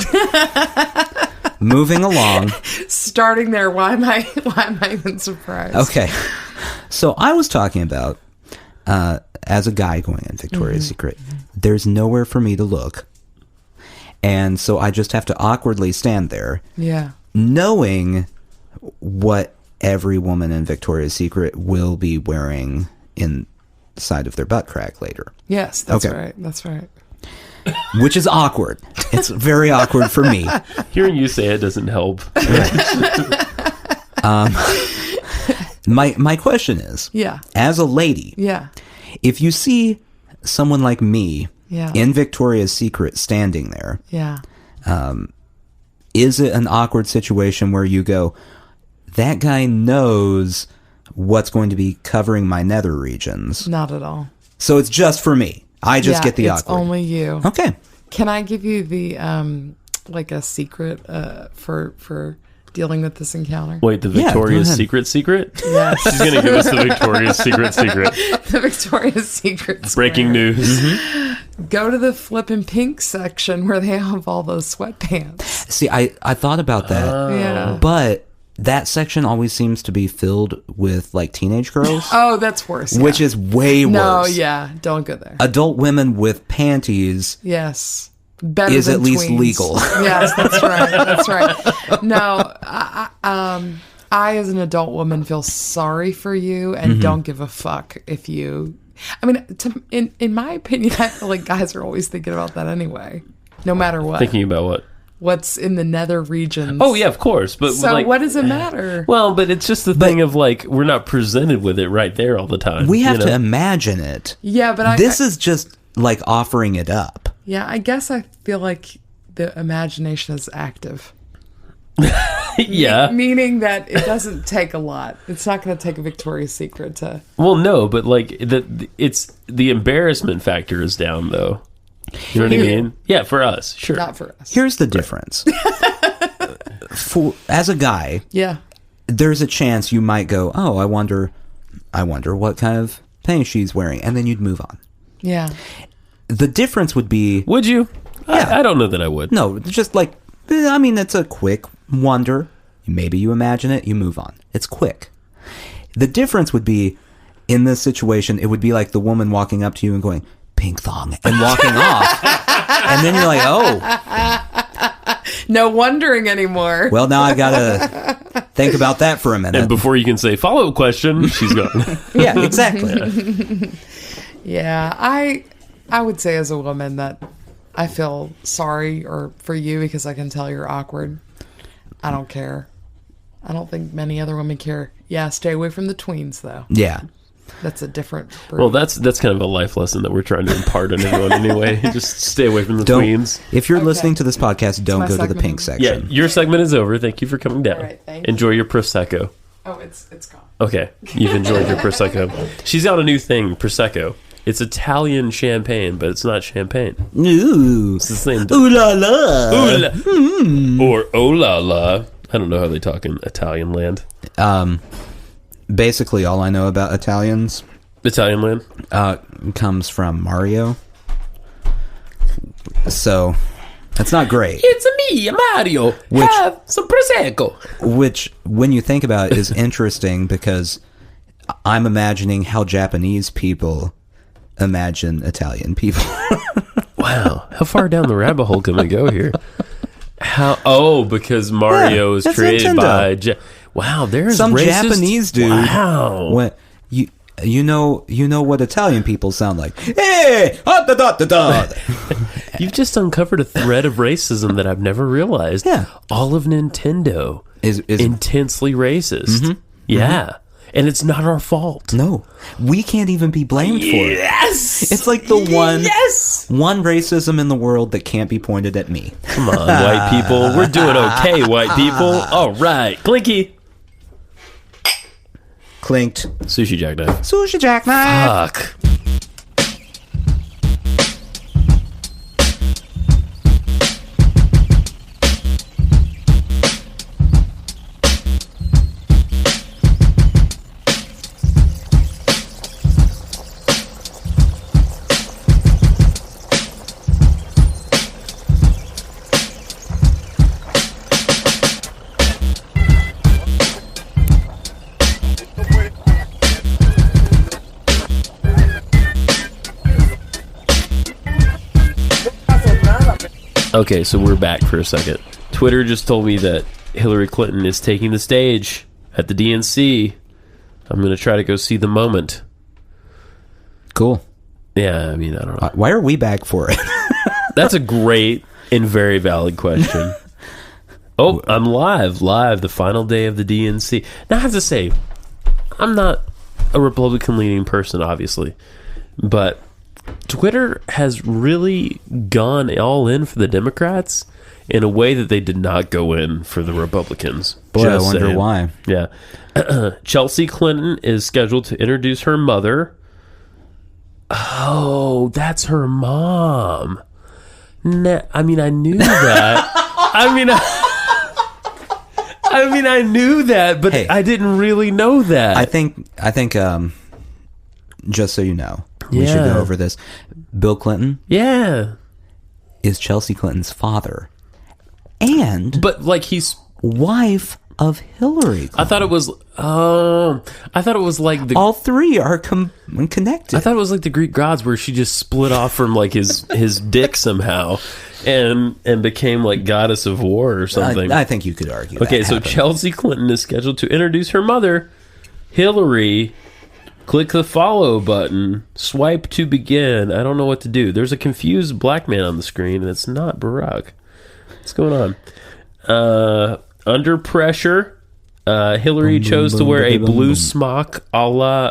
Speaker 1: Moving along.
Speaker 5: Starting there, why am I even surprised?
Speaker 1: Okay. So I was talking about as a guy going in Victoria's Secret, there's nowhere for me to look. And so I just have to awkwardly stand there.
Speaker 5: Yeah.
Speaker 1: Knowing what every woman in Victoria's Secret will be wearing inside of their butt crack later.
Speaker 5: Yes, that's
Speaker 1: Okay.
Speaker 5: right. That's right.
Speaker 1: Which is awkward. It's very awkward for me.
Speaker 2: Hearing you say it doesn't help.
Speaker 1: My question is,
Speaker 5: Yeah.
Speaker 1: as a lady,
Speaker 5: Yeah.
Speaker 1: if you see someone like me
Speaker 5: Yeah.
Speaker 1: in Victoria's Secret standing there,
Speaker 5: Yeah.
Speaker 1: is it an awkward situation where you go, that guy knows what's going to be covering my nether regions?
Speaker 5: Not at all.
Speaker 1: So it's just for me. I just get the
Speaker 5: it's
Speaker 1: awkward.
Speaker 5: only you.
Speaker 1: Okay.
Speaker 5: Can I give you the like a secret for dealing with this encounter?
Speaker 2: Wait, the
Speaker 1: Yeah,
Speaker 2: Victoria's
Speaker 1: go ahead.
Speaker 2: Secret?
Speaker 5: Yes.
Speaker 2: She's going to give us the Victoria's Secret.
Speaker 5: The Victoria's Secret square.
Speaker 2: Breaking news.
Speaker 5: Go to the flippin' pink section where they have all those sweatpants.
Speaker 1: See, I thought about that,
Speaker 5: Yeah.
Speaker 1: but that section always seems to be filled with like teenage girls,
Speaker 5: Oh, that's worse. Yeah.
Speaker 1: which is way
Speaker 5: no,
Speaker 1: worse.
Speaker 5: yeah, don't go there.
Speaker 1: Adult women with panties
Speaker 5: Yes. Better
Speaker 1: is
Speaker 5: than
Speaker 1: at least
Speaker 5: tweens.
Speaker 1: legal.
Speaker 5: Yes, that's right. That's right. No, I as an adult woman feel sorry for you and don't give a fuck if you. I mean, in my opinion, I feel like guys are always thinking about that anyway, no matter what.
Speaker 2: Thinking about what?
Speaker 5: What's in the nether regions?
Speaker 2: Oh, yeah, of course. But
Speaker 5: So
Speaker 2: like,
Speaker 5: what does it matter?
Speaker 2: Well, but it's just the thing of like, we're not presented with it right there all the time.
Speaker 1: We have
Speaker 2: you know?
Speaker 1: to imagine it.
Speaker 5: Yeah, but
Speaker 1: This is just like offering it up.
Speaker 5: Yeah, I guess I feel like the imagination is active.
Speaker 2: Yeah.
Speaker 5: Meaning that it doesn't take a lot. It's not going to take a Victoria's Secret to.
Speaker 2: Well, no, but like it's the embarrassment factor is down though. You know what I mean? Yeah, for us, sure.
Speaker 5: Not for us.
Speaker 1: Here's the difference. As a guy,
Speaker 5: Yeah.
Speaker 1: there's a chance you might go, oh, I wonder what kind of pants she's wearing, and then you'd move on.
Speaker 5: Yeah.
Speaker 1: The difference would be,
Speaker 2: Would you?
Speaker 1: Yeah.
Speaker 2: I don't know that I would.
Speaker 1: no, just like, I mean, it's a quick wonder. Maybe you imagine it, you move on. It's quick. The difference would be, in this situation, it would be like the woman walking up to you and going, pink thong, and walking off. And then you're like, oh,
Speaker 5: No wondering anymore.
Speaker 1: well, now I gotta think about that for a minute.
Speaker 2: And before you can say follow-up question, she's gone.
Speaker 1: Yeah, exactly.
Speaker 5: Yeah. I would say as a woman that I feel sorry for you because I can tell you're awkward. I don't care. I don't think many other women care. Yeah, stay away from the tweens though.
Speaker 1: Yeah.
Speaker 5: That's a different breed.
Speaker 2: Well, that's kind of a life lesson that we're trying to impart on everyone anyway. Just stay away from the
Speaker 1: Don't,
Speaker 2: tweens.
Speaker 1: if you're
Speaker 5: Okay.
Speaker 1: listening to this podcast, don't
Speaker 5: my
Speaker 1: go to the
Speaker 5: segment
Speaker 1: pink
Speaker 5: over.
Speaker 2: Yeah,
Speaker 1: section.
Speaker 2: your segment is over. Thank you for coming down.
Speaker 5: All right, thank you.
Speaker 2: Enjoy your Prosecco.
Speaker 5: Oh, it's gone.
Speaker 2: Okay, you've enjoyed your Prosecco. She's got a new thing, Prosecco. It's Italian champagne, but it's not champagne.
Speaker 1: Ooh.
Speaker 2: It's the same.
Speaker 1: Ooh la la.
Speaker 2: Ooh la. Or oh la la. I don't know how they talk in Italian land.
Speaker 1: Basically, all I know about Italians
Speaker 2: Italian land?
Speaker 1: comes from Mario. So, that's not great.
Speaker 2: It's me, Mario. Have some Prosecco.
Speaker 1: Which, when you think about it, is interesting because I'm imagining how Japanese people imagine Italian people.
Speaker 2: Wow, how far down the rabbit hole can we go here? Because Mario
Speaker 1: Yeah,
Speaker 2: is
Speaker 1: that's
Speaker 2: created
Speaker 1: Nintendo.
Speaker 2: by wow, there's
Speaker 1: Some
Speaker 2: racist,
Speaker 1: Japanese dude.
Speaker 2: Wow.
Speaker 1: When you know what Italian people sound like. Hey, da da da da.
Speaker 2: You've just uncovered a thread of racism that I've never realized.
Speaker 1: Yeah.
Speaker 2: All of Nintendo
Speaker 1: Is
Speaker 2: intensely racist. Yeah. And it's not our fault.
Speaker 1: no, we can't even be blamed for it.
Speaker 2: Yes.
Speaker 1: It's like the one
Speaker 2: Yes.
Speaker 1: racism in the world that can't be pointed at me.
Speaker 2: Come on, white people. We're doing okay, white people. All right. Clinky.
Speaker 1: Clinked.
Speaker 2: Sushi jackknife.
Speaker 1: Sushi jackknife.
Speaker 2: Fuck. Okay, so we're back for a second. Twitter just told me that Hillary Clinton is taking the stage at the DNC. I'm going to try to go see the moment.
Speaker 1: Cool.
Speaker 2: Yeah, I mean, I don't know.
Speaker 1: Why are we back for it?
Speaker 2: That's a great and very valid question. Oh, I'm live, the final day of the DNC. Now, I have to say, I'm not a Republican-leaning person, obviously, but Twitter has really gone all in for the Democrats in a way that they did not go in for the Republicans.
Speaker 1: Boy, I wonder why.
Speaker 2: Yeah. Chelsea Clinton is scheduled to introduce her mother. Oh, that's her mom. I mean, I knew that. I knew that, but hey, I didn't really know that.
Speaker 1: I think just so you know, we should go over this. Bill Clinton, is Chelsea Clinton's father, but like he's wife of Hillary Clinton.
Speaker 2: I thought it was like
Speaker 1: all three are connected.
Speaker 2: I thought it was like the Greek gods where she just split off from like his dick somehow and became like goddess of war or something.
Speaker 1: I think you could argue.
Speaker 2: Okay, so Chelsea Clinton is scheduled to introduce her mother, Hillary. Click the follow button. Swipe to begin. I don't know what to do. There's a confused black man on the screen, and it's not Barack. What's going on? Under pressure, Hillary chose to wear a blue smock a la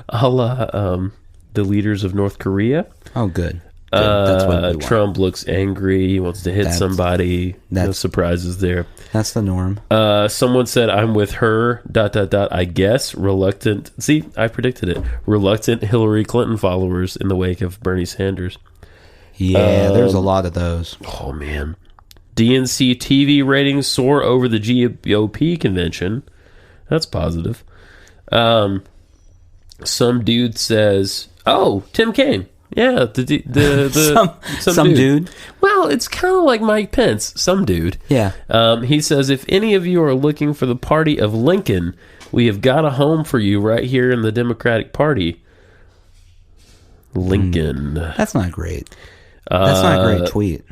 Speaker 2: the leaders of North Korea.
Speaker 1: Oh, good. That's what
Speaker 2: Trump looks angry. He wants to hit somebody. No surprises there.
Speaker 1: That's the norm.
Speaker 2: Someone said, I'm with her, ... I guess, reluctant. See, I predicted it. Reluctant Hillary Clinton followers in the wake of Bernie Sanders.
Speaker 1: Yeah, there's a lot of those.
Speaker 2: Oh, man. DNC TV ratings soar over the GOP convention. That's positive. Some dude says, oh, Tim Kaine. Yeah,
Speaker 1: some dude.
Speaker 2: Well, it's kind of like Mike Pence, some dude.
Speaker 1: Yeah.
Speaker 2: He says, if any of you are looking for the party of Lincoln, we have got a home for you right here in the Democratic Party. Lincoln.
Speaker 1: That's not great. That's not a great tweet.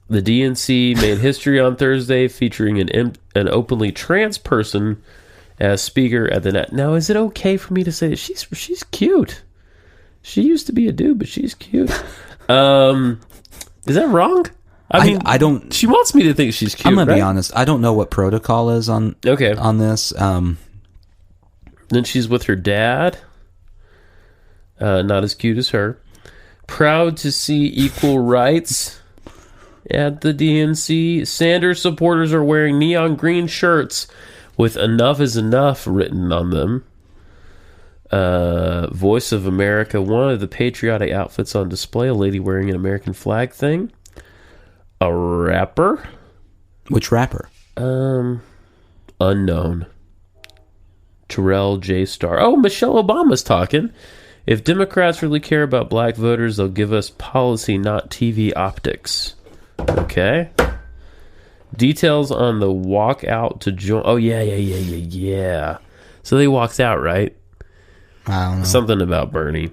Speaker 2: The DNC made history on Thursday, featuring an openly trans person as speaker at the net. Now, is it okay for me to say that she's cute? She used to be a dude, but she's cute. Is that wrong? I mean,
Speaker 1: I don't.
Speaker 2: She wants me to think she's cute.
Speaker 1: I'm gonna be honest. I don't know what protocol is on this.
Speaker 2: Then she's with her dad. Not as cute as her. Proud to see equal rights at the DNC. Sanders supporters are wearing neon green shirts with "Enough is enough" written on them. Voice of America, one of the patriotic outfits on display, a lady wearing an American flag thing. A rapper.
Speaker 1: Which rapper?
Speaker 2: Unknown. Terrell J. Star. Oh, Michelle Obama's talking. If Democrats really care about black voters, they'll give us policy, not TV optics. Okay. Details on the walkout to join. Oh, yeah. So they walked out, right?
Speaker 1: I don't know.
Speaker 2: Something about Bernie.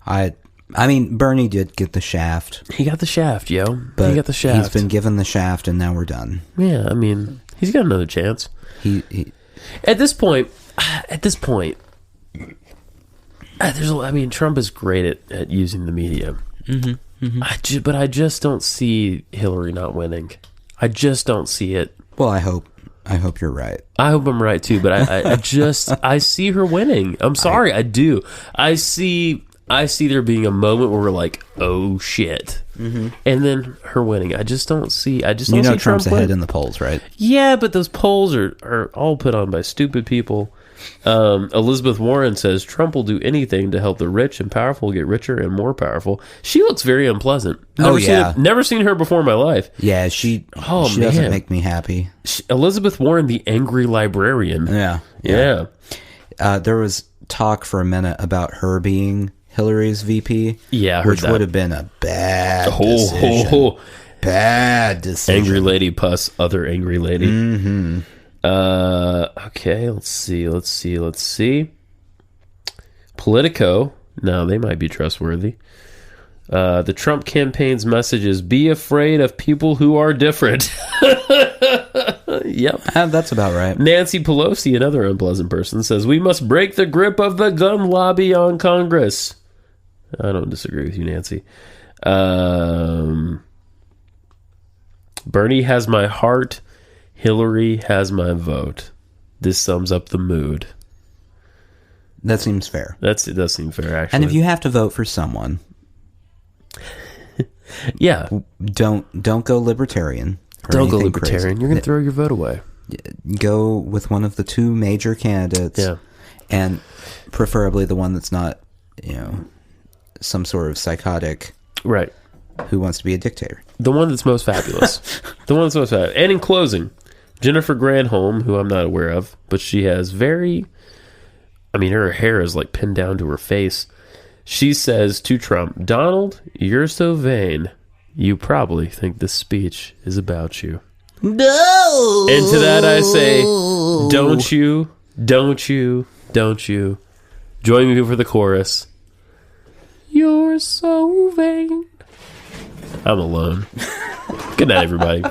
Speaker 1: I mean, Bernie did get the shaft.
Speaker 2: He got the shaft, yo.
Speaker 1: But
Speaker 2: he got the shaft.
Speaker 1: He's been given the shaft, and now we're done.
Speaker 2: Yeah, I mean, he's got another chance.
Speaker 1: He
Speaker 2: At this point, Trump is great at using the media.
Speaker 1: Mm-hmm, mm-hmm.
Speaker 2: But I just don't see Hillary not winning. I just don't see it.
Speaker 1: Well, I hope you're right.
Speaker 2: I hope I'm right too, but I see her winning. I'm sorry, I do. I see there being a moment where we're like, oh shit, and then her winning. I just don't see.
Speaker 1: You know, Trump's ahead in the polls, right?
Speaker 2: Yeah, but those polls are all put on by stupid people. Elizabeth Warren says Trump will do anything to help the rich and powerful get richer and more powerful. She looks very unpleasant. Never seen her before in my life.
Speaker 1: Yeah, she doesn't make me happy.
Speaker 2: Elizabeth Warren, the angry librarian.
Speaker 1: Yeah. There was talk for a minute about her being Hillary's VP.
Speaker 2: Yeah,
Speaker 1: which would have been a bad decision. Bad decision.
Speaker 2: Angry lady plus other angry lady.
Speaker 1: Mm-hmm.
Speaker 2: Okay, let's see. Politico. Now, they might be trustworthy. The Trump campaign's message is be afraid of people who are different. Yep.
Speaker 1: That's about right.
Speaker 2: Nancy Pelosi, another unpleasant person, says we must break the grip of the gun lobby on Congress. I don't disagree with you, Nancy. Bernie has my heart. Hillary has my vote. This sums up the mood.
Speaker 1: That seems fair.
Speaker 2: It does seem fair, actually.
Speaker 1: And if you have to vote for someone,
Speaker 2: yeah,
Speaker 1: don't go libertarian.
Speaker 2: Don't go libertarian. You're going to throw your vote away.
Speaker 1: Go with one of the two major candidates.
Speaker 2: Yeah.
Speaker 1: And preferably the one that's not, some sort of psychotic.
Speaker 2: Right.
Speaker 1: Who wants to be a dictator.
Speaker 2: The one that's most fabulous. The one that's most fabulous. And in closing, Jennifer Granholm, who I'm not aware of, but she has her hair is like pinned down to her face. She says to Trump, Donald, you're so vain. You probably think this speech is about you.
Speaker 1: No!
Speaker 2: And to that I say, don't you. Join me for the chorus. You're so vain. I'm alone. Good night, everybody.